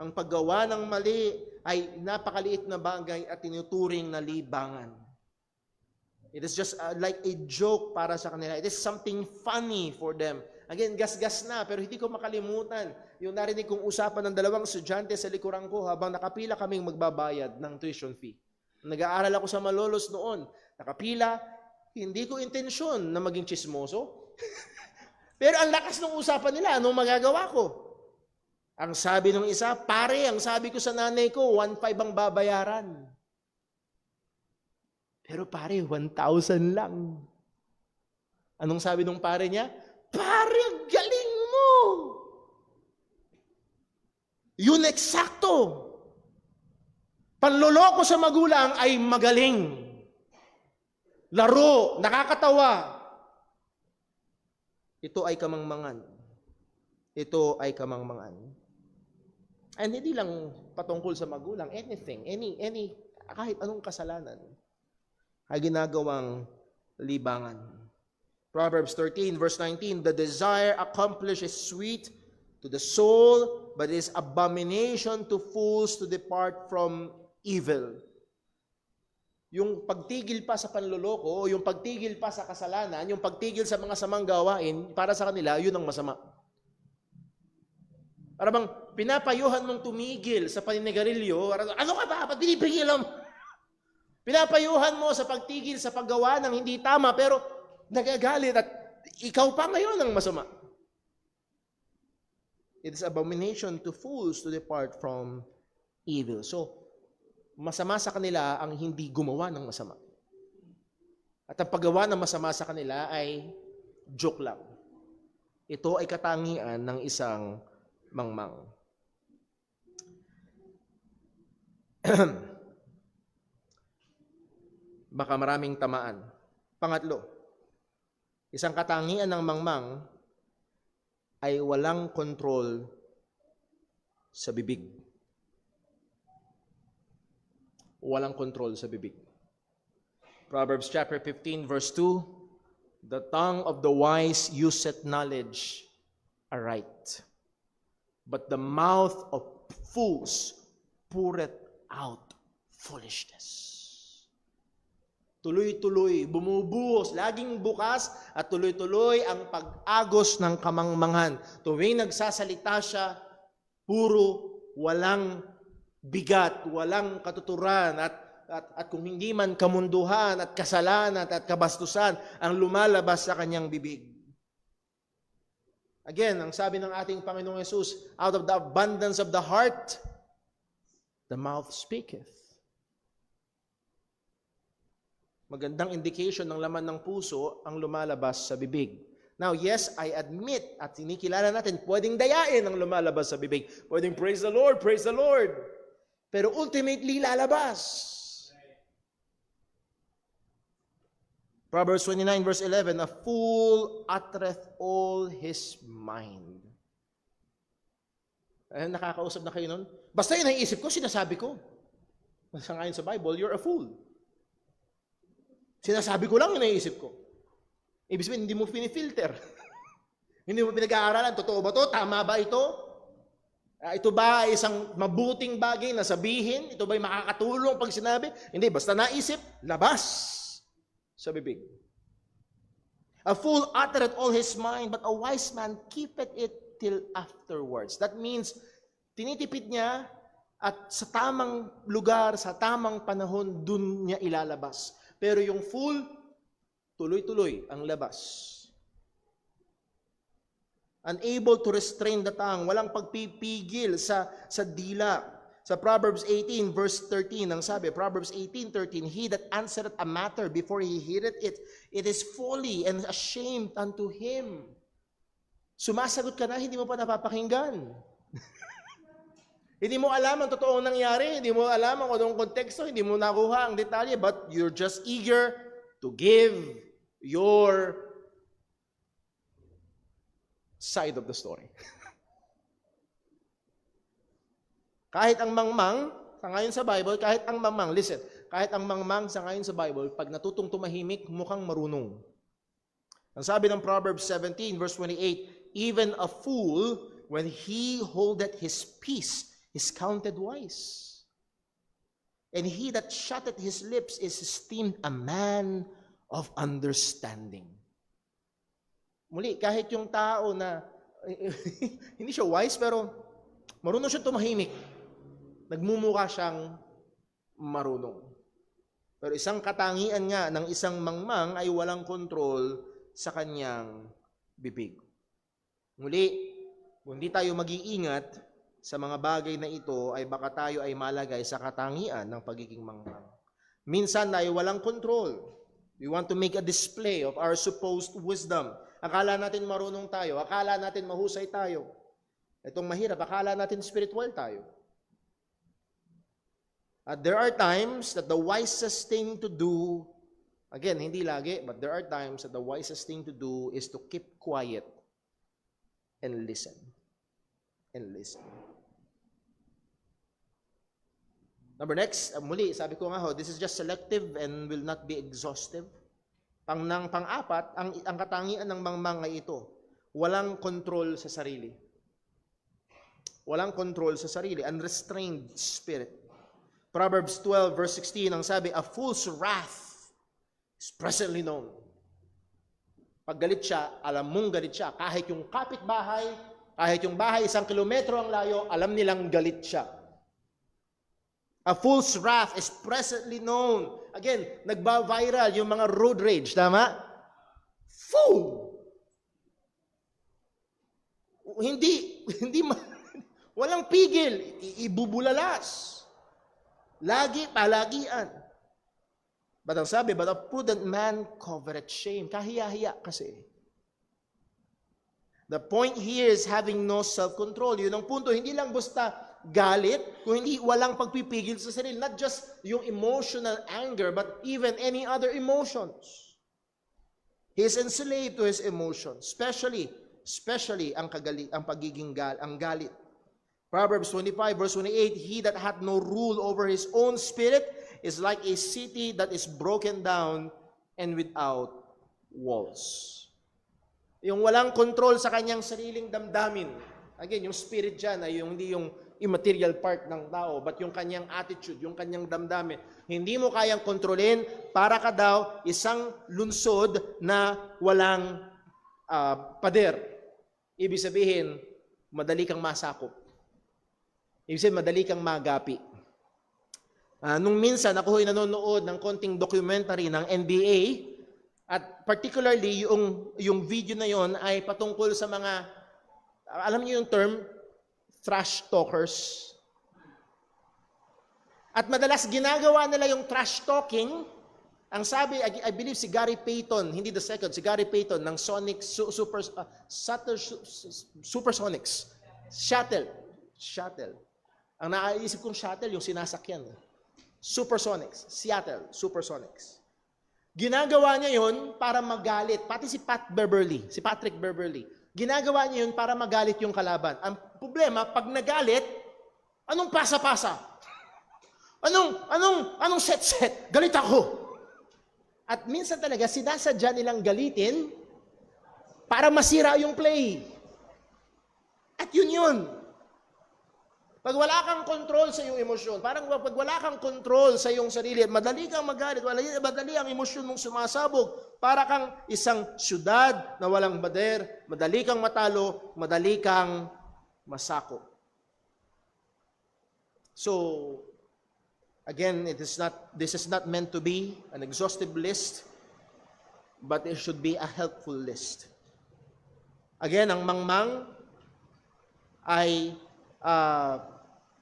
Speaker 1: ang paggawa ng mali ay napakaliit na bagay at tinuturing na libangan. It is just like a joke para sa kanila. It is something funny for them. Again, gas-gas na, pero hindi ko makalimutan yung narinig kong usapan ng dalawang estudyante sa likuran ko habang nakapila kaming magbabayad ng tuition fee. Nag-aaral ako sa Malolos noon. Nakapila, hindi ko intensyon na maging chismoso. Pero ang lakas ng usapan nila, anong magagawa ko? Ang sabi ng isa, pare, ang sabi ko sa nanay ko, 1,500 ang babayaran. Pero pare, 1,000 lang. Anong sabi ng pare niya? Pare, ang galing mo! Yun eksakto. Panloloko sa magulang ay magaling. Laro, nakakatawa. Ito ay kamangmangan. Ito ay kamangmangan. And hindi lang patungkol sa magulang, anything, kahit anong kasalanan, ay ginagawang libangan. Proverbs 13, verse 19, the desire accomplished is sweet to the soul, but is abomination to fools to depart from evil. Yung pagtigil pa sa panloloko, yung pagtigil pa sa kasalanan, yung pagtigil sa mga samang gawain, para sa kanila, yun ang masama. Para bang pinapayuhan mong tumigil sa paninigarilyo, ano ka ba? Ba't pinipigilan mo? Pinapayuhan mo sa pagtigil sa paggawa ng hindi tama, pero nagagalit at ikaw pa ngayon ang masama. It is abomination to fools to depart from evil. So, masama sa kanila ang hindi gumawa ng masama. At ang paggawa ng masama sa kanila ay joke lang. Ito ay katangian ng isang mangmang. Baka maraming tamaan. Pangatlo, isang katangian ng mangmang ay walang kontrol sa bibig. Walang kontrol sa bibig. Proverbs chapter 15, verse 2, the tongue of the wise useth knowledge aright, but the mouth of fools poureth out foolishness. Tuloy-tuloy, bumubuhos, laging bukas at tuloy-tuloy ang pag-agos ng kamangmangan. Tuwing nagsasalita siya, puro walang bigat, walang katuturan at kung hindi man kamunduhan at kasalanan at kabastusan ang lumalabas sa kanyang bibig. Again, ang sabi ng ating Panginoong Yesus, out of the abundance of the heart, the mouth speaketh. Magandang indication ng laman ng puso ang lumalabas sa bibig. Now, yes, I admit at sinikilala natin, pwedeng dayain ang lumalabas sa bibig. Pwedeng praise the Lord, praise the Lord. Pero ultimately, lalabas. Proverbs 29 verse 11, a fool uttereth all his mind. Nakakausap na kayo nun? Basta yun ang isip ko, sinasabi ko. Basta ngayon sa Bible, you're a fool. Sinasabi ko lang yun ang isip ko. Ibig sabihin, hindi mo pinifilter. Hindi mo pinag-aaralan, totoo ba to? Tama ba ito? Ito ba ay isang mabuting bagay na sabihin? Ito ba ay makakatulong pag sinabi? Hindi, basta naisip, labas sa bibig. A fool uttereth all his mind, but a wise man keepeth it till afterwards. That means, tinitipid niya at sa tamang lugar, sa tamang panahon, dun niya ilalabas. Pero yung fool, tuloy-tuloy ang labas. Unable to restrain the tongue, walang pagpipigil sa dila. Sa Proverbs 18 verse 13, ang sabi, Proverbs 18:13, he that answereth a matter before he heareth it, it is folly and ashamed unto him. Sumasagot ka na, hindi mo pa napapakinggan. Hindi mo alam ang totoong nangyari, hindi mo alam ang anong konteksto, hindi mo nakuha ang detalye, but you're just eager to give your side of the story. Kahit ang mangmang, sa ngayon sa Bible, kahit ang mangmang, listen, kahit ang mangmang sa ngayon sa Bible, pag natutong tumahimik, mukhang marunong. Ang sabi ng Proverbs 17, verse 28, even a fool, when he holdeth his peace, is counted wise. And he that shutteth his lips is esteemed a man of understanding. Muli, kahit yung tao na hindi siya wise, pero marunong siya tumahimik. Nagmumukha siyang marunong. Pero isang katangian nga ng isang mangmang ay walang kontrol sa kanyang bibig. Muli, kung hindi tayo mag-iingat sa mga bagay na ito, ay baka tayo ay malagay sa katangian ng pagiging mangmang. Minsan ay walang control. We want to make a display of our supposed wisdom. Akala natin marunong tayo. Akala natin mahusay tayo. Itong mahirap, akala natin spiritual tayo. At there are times that the wisest thing to do, again, hindi lagi, but there are times that the wisest thing to do is to keep quiet and listen. And listen. Number next, muli, sabi ko nga this is just selective and will not be exhaustive. Pang-apat, ang katangian ng mangmang ay ito, walang control sa sarili. Walang control sa sarili, unrestrained spirit. Proverbs 12 verse 16, ang sabi, a fool's wrath is presently known. Pag galit siya, alam mong galit siya. Kahit yung kapitbahay, kahit yung bahay 1 kilometro ang layo, alam nilang galit siya. A fool's wrath is presently known. Again, nagba-viral yung mga road rage, tama? Fool! Walang pigil, ibubulalas. Lagi, palagian. But ang sabi, but a prudent man covereth shame. Kahiya-hiya kasi. The point here is having no self-control. Yun ang punto. Hindi lang basta galit, kung hindi walang pagpipigil sa sarili. Not just yung emotional anger, but even any other emotions. He is enslaved to his emotions. Especially ang pagiging galit. Proverbs 25 verse 28, he that hath no rule over his own spirit is like a city that is broken down and without walls. Yung walang control sa kanyang sariling damdamin. Again, yung spirit dyan ay hindi yung immaterial part ng tao, but yung kanyang attitude, yung kanyang damdamin. Hindi mo kayang kontrolin, para ka daw isang lungsod na walang pader. Ibig sabihin, madali kang masakop. Ibig sabihin, madali kang magapi. Nung minsan, ako nanonood ng konting documentary ng NBA, at particularly, yung video na yon ay patungkol sa mga, alam niyo yung term, trash talkers. At madalas ginagawa nila yung trash talking. Ang sabi, I believe si Gary Payton, hindi the second, si Gary Payton ng Supersonics. Shuttle. Ang naaisip kong shuttle, yung sinasakyan. Supersonics. Seattle, Supersonics. Ginagawa niya yun para magalit. Pati si Patrick Beverly. Ginagawa niya yun para magalit yung kalaban. Ang problema, pag nagalit, anong pasa-pasa? Anong set-set? Galit ako. At minsan talaga, sinasadya nilang galitin para masira yung play. At yun. Pag wala kang control sa iyong emosyon, parang pag wala kang control sa iyong sarili, madali kang magalit, madali ang emosyon mong sumasabog, para kang isang syudad na walang bader, madali kang matalo, madali kang masako. So, again, this is not meant to be an exhaustive list, but it should be a helpful list. Again, ang mangmang ay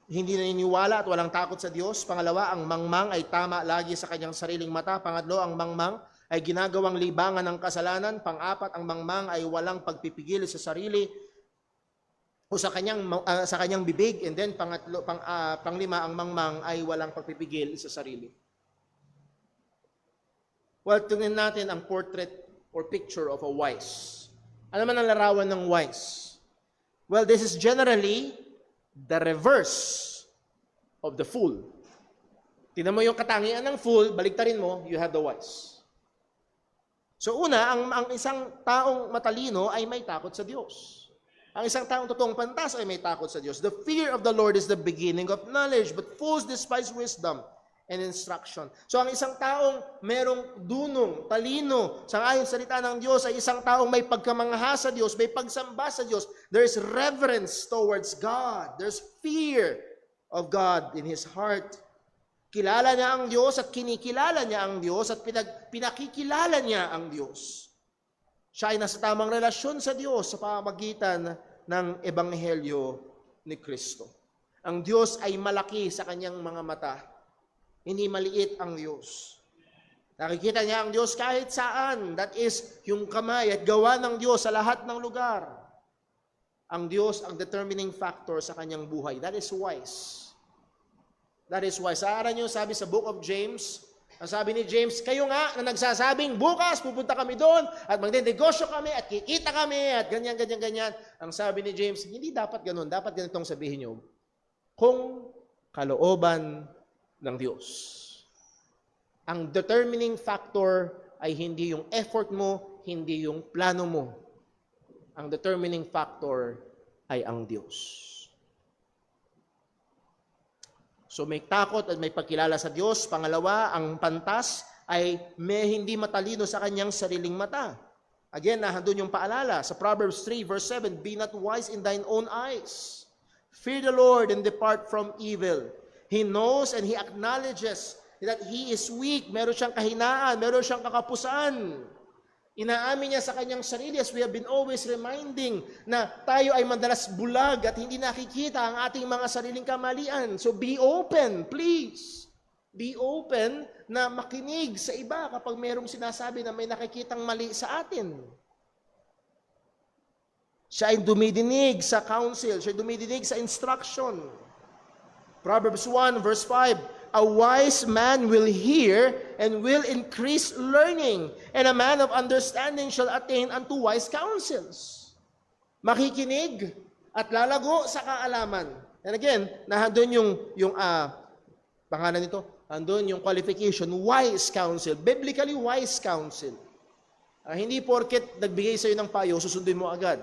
Speaker 1: hindi naniniwala at walang takot sa Diyos. Pangalawa, ang mangmang ay tama lagi sa kanyang sariling mata. Pangatlo, ang mangmang ay ginagawang libangan ng kasalanan. Pang-apat, ang mangmang ay walang pagpipigil sa sarili o sa kanyang bibig. And then panglima, ang mangmang ay walang pagpipigil sa sarili. Well, tingnan natin ang portrait or picture of a wise. Ano man ang larawan ng wise? Well, this is generally the reverse of the fool. Tingnan mo yung katangian ng fool, baliktarin mo, you have the wise. So una, ang isang taong matalino ay may takot sa Diyos. Ang isang taong totoong pantas ay may takot sa Diyos. The fear of the Lord is the beginning of knowledge, but fools despise wisdom and instruction. So ang isang taong merong dunong, talino, sangayon sa salita ng Diyos, ay isang taong may pagkamangha sa Diyos, may pagsamba sa Diyos. There's reverence towards God. There's fear of God in his heart. Kilala niya ang Diyos at kinikilala niya ang Diyos at pinakikilala niya ang Diyos. Siya ay nasa tamang relasyon sa Diyos sa pamamagitan ng Ebanghelyo ni Kristo. Ang Diyos ay malaki sa kanyang mga mata. Hindi maliit ang Diyos. Nakikita niya ang Diyos kahit saan. That is, yung kamay at gawa ng Diyos sa lahat ng lugar. Ang Diyos ang determining factor sa kanyang buhay. That is wise. That is wise. Saaran niyo, sabi sa book of James, ang sabi ni James, kayo nga na nagsasabing, bukas pupunta kami doon at magdedegosyo kami at kikita kami at ganyan. Ang sabi ni James, hindi dapat ganun. Dapat ganitong sabihin niyo, kung kalooban ng Diyos. Ang determining factor ay hindi yung effort mo, hindi yung plano mo. Ang determining factor ay ang Diyos. So may takot at may pagkilala sa Diyos. Pangalawa, ang pantas ay may hindi matalino sa kanyang sariling mata. Again, nandun yung paalala sa Proverbs 3 verse 7, be not wise in thine own eyes. Fear the Lord and depart from evil. He knows and he acknowledges that he is weak. Meron siyang kahinaan, meron siyang kakapusan. Inaamin niya sa kanyang sarili, as we have been always reminding, na tayo ay madalas bulag at hindi nakikita ang ating mga sariling kamalian. So be open, please. Be open na makinig sa iba kapag merong sinasabi na may nakikitang mali sa atin. Siya ay dumidinig sa counsel, siya ay dumidinig sa instruction. Proverbs 1 verse 5, a wise man will hear and will increase learning, and a man of understanding shall attain unto wise counsels. Makikinig at lalago sa kaalaman. And again, nandun yung pangalan nito, andun yung qualification, wise counsel. Biblically, wise counsel. Hindi porket nagbigay sa'yo ng payo, susundin mo agad.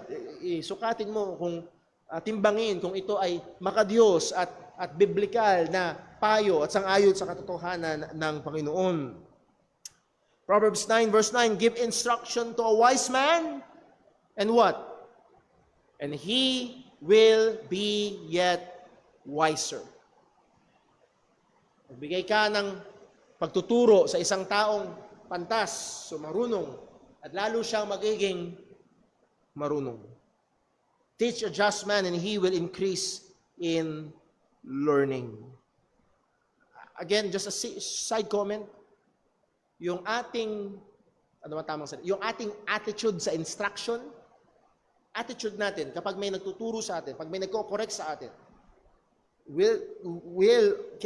Speaker 1: Sukatin mo kung timbangin kung ito ay makadiyos at biblical na payo at sang-ayon sa katotohanan ng Panginoon. Proverbs 9 verse 9, give instruction to a wise man, and what? And he will be yet wiser. Magbigay ka ng pagtuturo sa isang taong pantas, so marunong, at lalo siyang magiging marunong. Teach a just man and he will increase in learning. Again, just a side comment, yung ating, ano ba tamang salita? Yung ating attitude sa instruction, attitude natin, kapag may nagtuturo sa atin, pag may nagko-correct sa atin,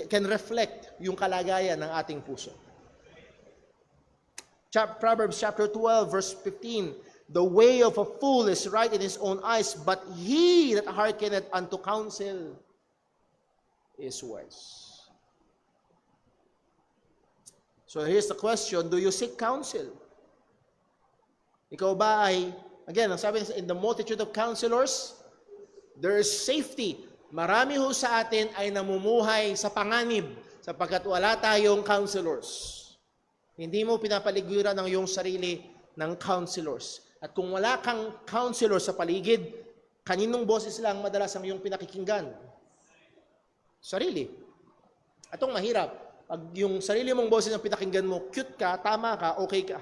Speaker 1: can reflect yung kalagayan ng ating puso. Proverbs chapter 12, verse 15, the way of a fool is right in his own eyes, but he that hearkeneth unto counsel is wise. So here's the question, do you seek counsel? Ikaw ba ay, again, ang sabi in the multitude of counselors, there is safety. Marami ho sa atin ay namumuhay sa panganib sapagkat wala tayong counselors. Hindi mo pinapaliguran ng iyong sarili ng counselors. At kung wala kang counselor sa paligid, kaninong boses lang madalas ang iyong pinakikinggan? Sarili. Atong mahirap. Pag yung sarili mong boses ang pinakinggan mo, cute ka, tama ka, okay ka.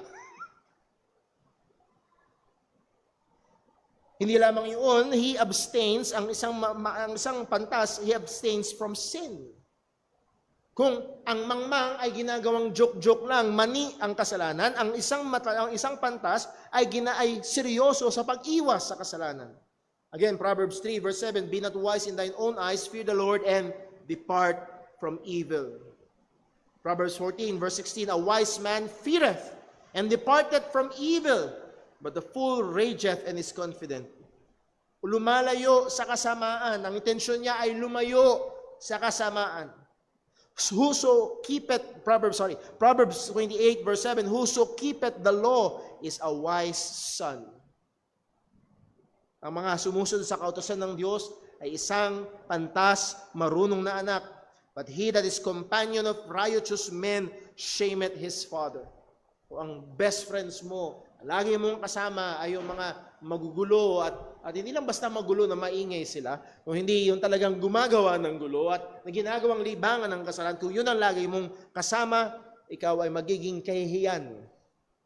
Speaker 1: Hindi lamang yun, he abstains, ang isang pantas, he abstains from sin. Kung ang mangmang ay ginagawang joke-joke lang, mani ang kasalanan, ang isang pantas ay seryoso sa pag-iwas sa kasalanan. Again, Proverbs 3 verse 7, be not wise in thine own eyes, fear the Lord, and depart from evil. Proverbs 14 verse 16, a wise man feareth, and departeth from evil, but the fool rageth and is confident. Lumalayo sa kasamaan. Ang intensyon niya ay lumayo sa kasamaan. Whoso keepeth, Proverbs 28 verse 7, whoso keepeth the law is a wise son. Ang mga sumusunod sa kautusan ng Diyos ay isang pantas, marunong na anak. But he that is companion of riotous men shameth his father. O ang best friends mo, lagi mong kasama ay yung mga magugulo at hindi lang basta magulo na maingay sila, kung hindi yung talagang gumagawa ng gulo at ginagawang libangan ng kasalanan, kung yun ang lagi mong kasama, ikaw ay magiging kahihiyan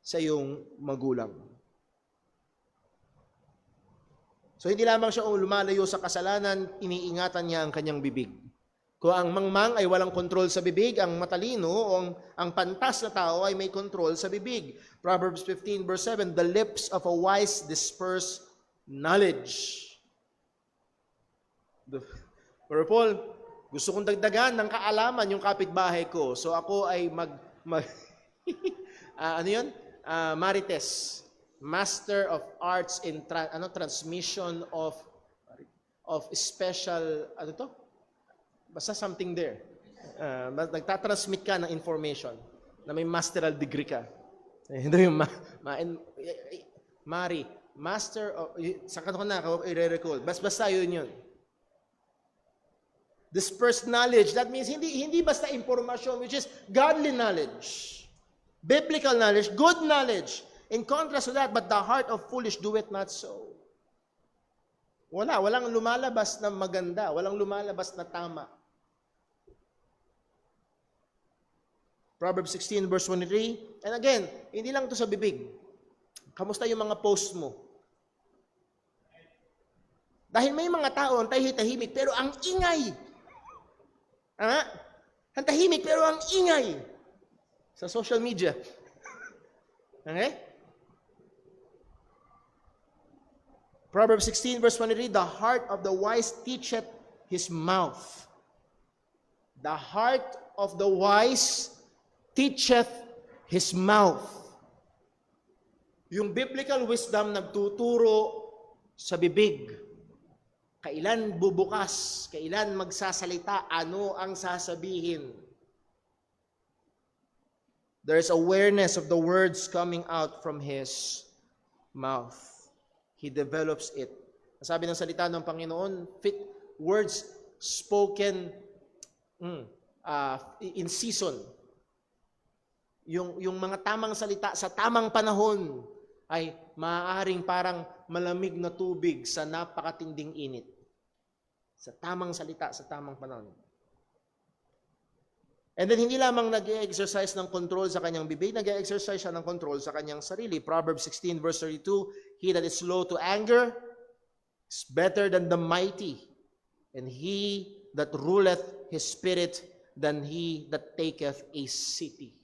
Speaker 1: sa iyong magulang. So hindi lamang siya lumalayo sa kasalanan, iniingatan niya ang kanyang bibig. Kung ang mangmang ay walang kontrol sa bibig, ang matalino o ang pantas na tao ay may kontrol sa bibig. Proverbs 15 verse 7, the lips of a wise disperse knowledge. Brother Paul, gusto kong dagdagan ng kaalaman yung kapitbahay ko. So ako ay Marites, Master of Arts in transmission of special, basta something there. Nagtatransmit ka ng information na may masteral degree ka. Hindi yung Master of, sa kanto na ako i-recall. Basta yun. Dispersed knowledge, that means hindi basta information, which is godly knowledge, biblical knowledge, good knowledge. In contrast to that, but the heart of foolish doeth not so. Walang lumalabas na maganda, walang lumalabas na tama. Proverbs 16 verse 23. And again, hindi lang to sa bibig. Kamusta yung mga post mo? Dahil may mga tao ang tahimik pero ang ingay. Ang tahimik pero ang ingay sa social media. Okay? Proverbs 16 verse 23, the heart of the wise teacheth his mouth. The heart of the wise teacheth his mouth. Yung biblical wisdom nagtuturo sa bibig. Kailan bubukas, kailan magsasalita, ano ang sasabihin. There is awareness of the words coming out from his mouth. He develops it. Sabi ng salita ng Panginoon, words spoken in season. Yung mga tamang salita sa tamang panahon ay maaaring parang malamig na tubig sa napakatinding init. Sa tamang salita, sa tamang panahon. And then hindi lamang nag-exercise ng control sa kanyang bibig, nag-exercise siya ng control sa kanyang sarili. Proverbs 16 verse 32, he that is slow to anger is better than the mighty, and he that ruleth his spirit than he that taketh a city.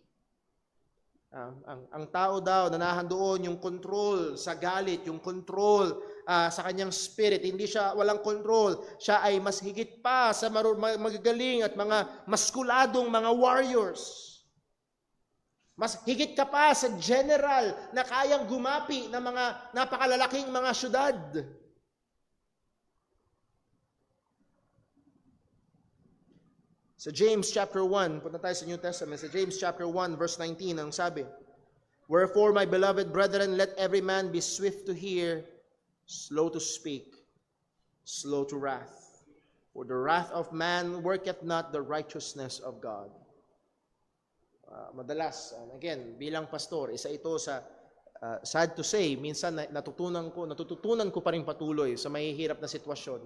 Speaker 1: Ang tao daw na nahandoon yung control sa galit, yung control sa kanyang spirit, hindi siya walang control. Siya ay mas higit pa sa magagaling at mga maskuladong mga warriors. Mas higit ka pa sa general na kayang gumapi ng mga napakalalaking mga syudad. Sa James chapter 1, punta tayo sa New Testament, sa James chapter 1 verse 19, ang sabi, wherefore, my beloved brethren, let every man be swift to hear, slow to speak, slow to wrath. For the wrath of man worketh not the righteousness of God. Madalas, again, bilang pastor, isa ito sa, sad to say, minsan natutunan ko pa rin patuloy sa mahihirap na sitwasyon.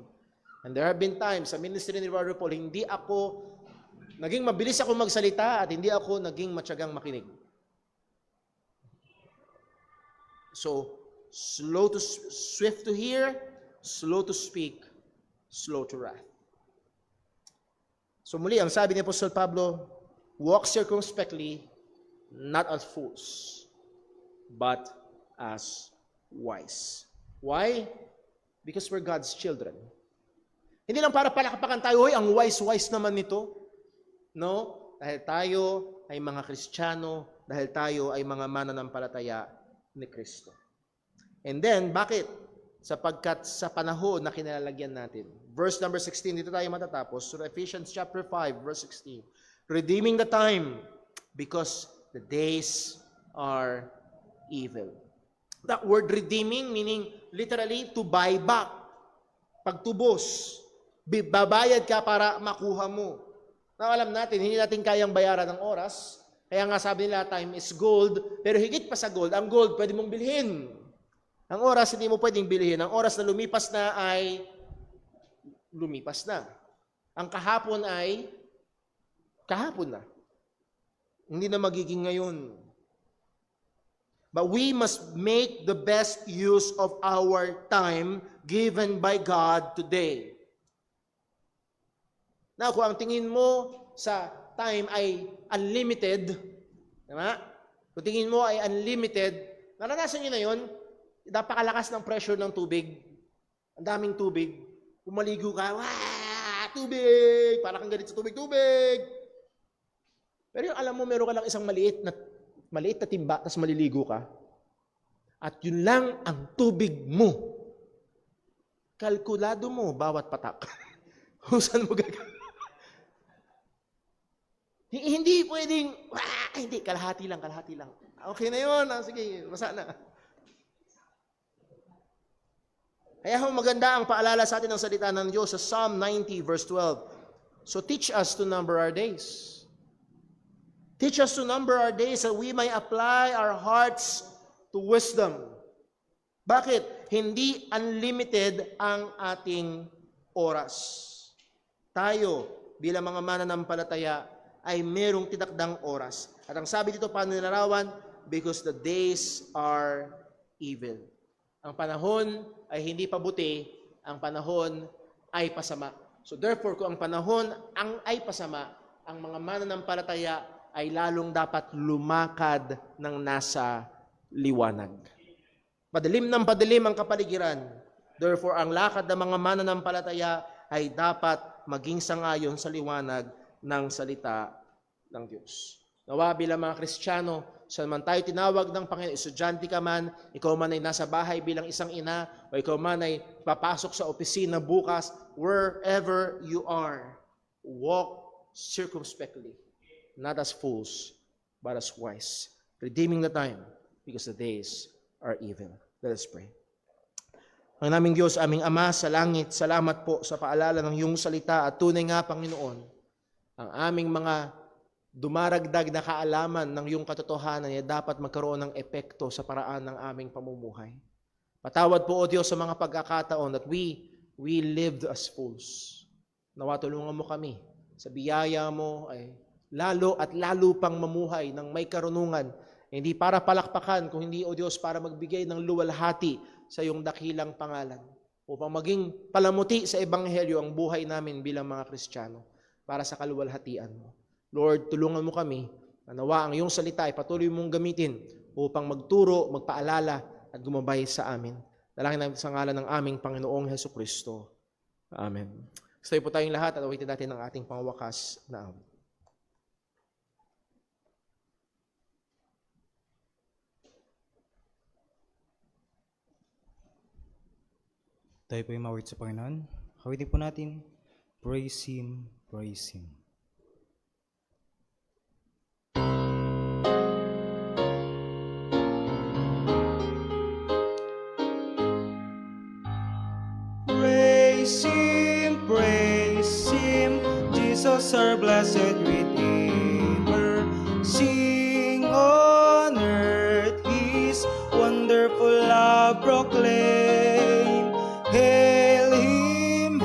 Speaker 1: And there have been times sa ministry ni Brother Paul, naging mabilis ako magsalita at hindi ako naging matyagang makinig. So, swift to hear, slow to speak, slow to wrath. So muli, ang sabi ni Apostol Pablo, walk circumspectly, not as fools, but as wise. Why? Because we're God's children. Hindi lang para palakpakan tayo, ang wise naman nito. No? Dahil tayo ay mga Kristiyano, dahil tayo ay mga mananampalataya ni Kristo. And then, bakit? Sapagkat sa panahon na kinalalagyan natin. Verse number 16, dito tayo matatapos. So Ephesians chapter 5, verse 16. Redeeming the time, because the days are evil. That word redeeming, meaning literally to buy back. Pagtubos. Babayad ka para makuha mo. Na alam natin, hindi natin kayang bayaran ng oras. Kaya nga sabi nila, time is gold. Pero higit pa sa gold, ang gold pwede mong bilhin. Ang oras, hindi mo pwedeng bilhin. Ang oras na lumipas na ay lumipas na. Ang kahapon ay kahapon na. Hindi na magiging ngayon. But we must make the best use of our time given by God today. Now, kung ang tingin mo sa time ay unlimited, diba? Kung tingin mo ay unlimited, naranasan nyo na yun, napakalakas ng pressure ng tubig, ang daming tubig, pumaligo ka, wah, tubig, para kang galit sa tubig. Pero yung alam mo, meron ka lang isang maliit na timba, tapos maliligo ka, at yun lang ang tubig mo. Kalkulado mo bawat patak. Saan mo gagawin? Hindi pwedeng, hindi, kalahati lang. Okay na yun, sige, basa na. Kaya maganda ang paalala sa atin ng salita ng Diyos sa Psalm 90 verse 12. So teach us to number our days. Teach us to number our days that we may apply our hearts to wisdom. Bakit? Hindi unlimited ang ating oras. Tayo, bilang mga mananampalataya, ay merong tinakdang oras. At ang sabi dito, paano nilarawan? Because the days are evil. Ang panahon ay hindi pabuti, ang panahon ay pasama. So therefore, kung ang panahon ay pasama, ang mga mananampalataya ay lalong dapat lumakad ng nasa liwanag. Padilim ng padilim ang kapaligiran. Therefore, ang lakad ng mga mananampalataya ay dapat maging sangayon sa liwanag ng salita ng Diyos. Nawa bilang mga Kristiyano, saan man tayo tinawag ng Panginoon, estudyante ka man, ikaw man ay nasa bahay bilang isang ina, o ikaw man ay papasok sa opisina bukas, wherever you are, walk circumspectly, not as fools, but as wise, redeeming the time because the days are evil. Let us pray. Ang naming Diyos, aming Ama sa langit, salamat po sa paalala ng iyong salita at tunay nga, Panginoon, ang aming mga dumaragdag na kaalaman ng iyong katotohanan ay dapat magkaroon ng epekto sa paraan ng aming pamumuhay. Patawad po, O Diyos, sa mga pagkakataon that we lived as fools. Nawa tulungan mo kami sa biyaya mo ay lalo at lalo pang mamuhay ng may karunungan, hindi para palakpakan, kung hindi, O Diyos, para magbigay ng luwalhati sa iyong dakilang pangalan, upang maging palamuti sa Ebanghelyo ang buhay namin bilang mga Kristiyano para sa kaluwalhatian mo. Lord, tulungan mo kami na nawa ang iyong salita ay patuloy mong gamitin upang magturo, magpaalala at gumabay sa amin. Dalangin namin sa ngalan ng aming Panginoong Hesukristo. Amen. Stay po tayong lahat at awitin natin ang ating pangwakas na awit.
Speaker 2: Tayo po yung mawit sa Panginoon. Hawitin po natin, praise Him, praise Him. Praise Him, Jesus our blessed Redeemer. Sing on earth His wonderful love proclaim. Hail Him,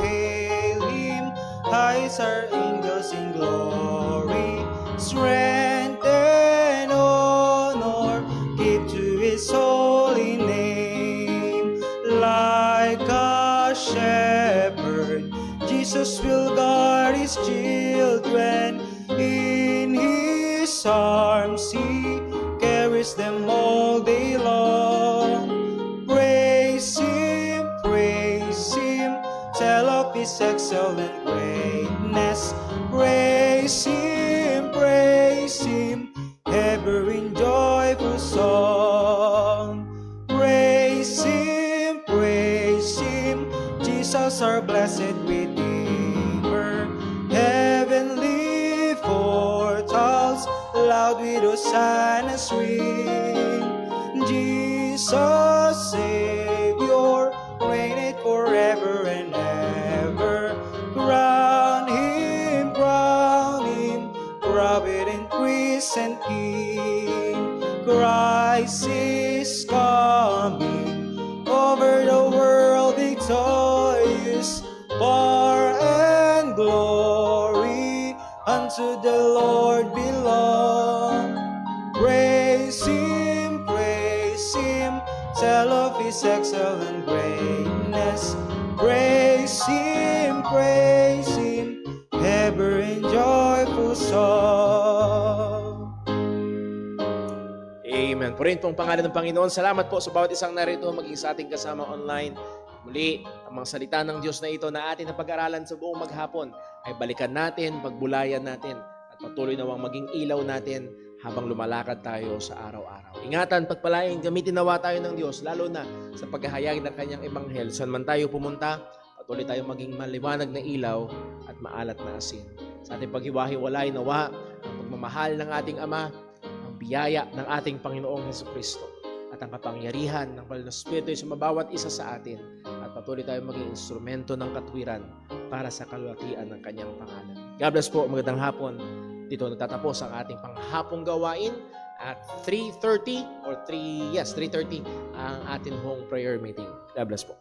Speaker 2: highs our angels in glory. Strength and honor give to His holy name. Like a shepherd, Jesus will guard His children. In His arms He carries them all day long. Praise Him, tell of His excellent greatness. Praise Him, ever in joyful song. Praise Him, Jesus our blessed Redeemer. Heavenly portals loud with hosannas ring. Jesus Savior reigneth forever and ever. Crown Him, prophet and priest and king. Christ is coming over the world victorious. Power and glory unto the Lord belong. Praise Him, tell of His excellent greatness. Praise Him, ever in joyful song.
Speaker 1: Amen. Purihin pong pangalan ng Panginoon. Salamat po sa bawat isang narito, maging sa ating kasama online. Muli, ang mga salita ng Diyos na ito na atin na pag-aralan sa buong maghapon ay balikan natin, pagbulayan natin, at patuloy nawang maging ilaw natin habang lumalakad tayo sa araw-araw. Ingatan, pagpalain, gamitin nawa tayo ng Diyos, lalo na sa paghahayag ng Kanyang Ebanghel. Saan man tayo pumunta, patuloy tayo maging maliwanag na ilaw at maalat na asin. Sa ating paghiwahiwalay, nawa ang pagmamahal ng ating Ama, ang biyaya ng ating Panginoong Hesukristo, at ang kapangyarihan ng Banal na Espiritu ay sumabawat isa sa atin at patuloy tayo maging instrumento ng katwiran para sa kalwatian ng Kanyang pangalan. God bless po, magandang hapon. Dito natatapos ang ating panghapong gawain at 3:30 ang ating home prayer meeting. God bless po.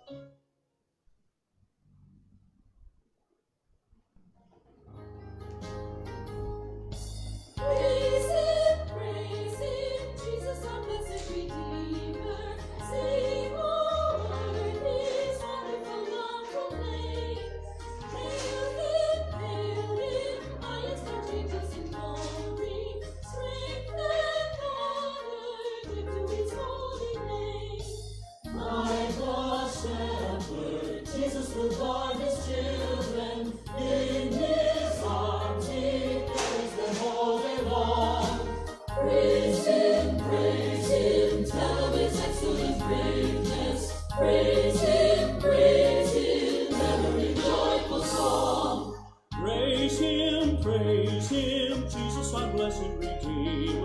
Speaker 5: Praise Him, Jesus, our blessed Redeemer.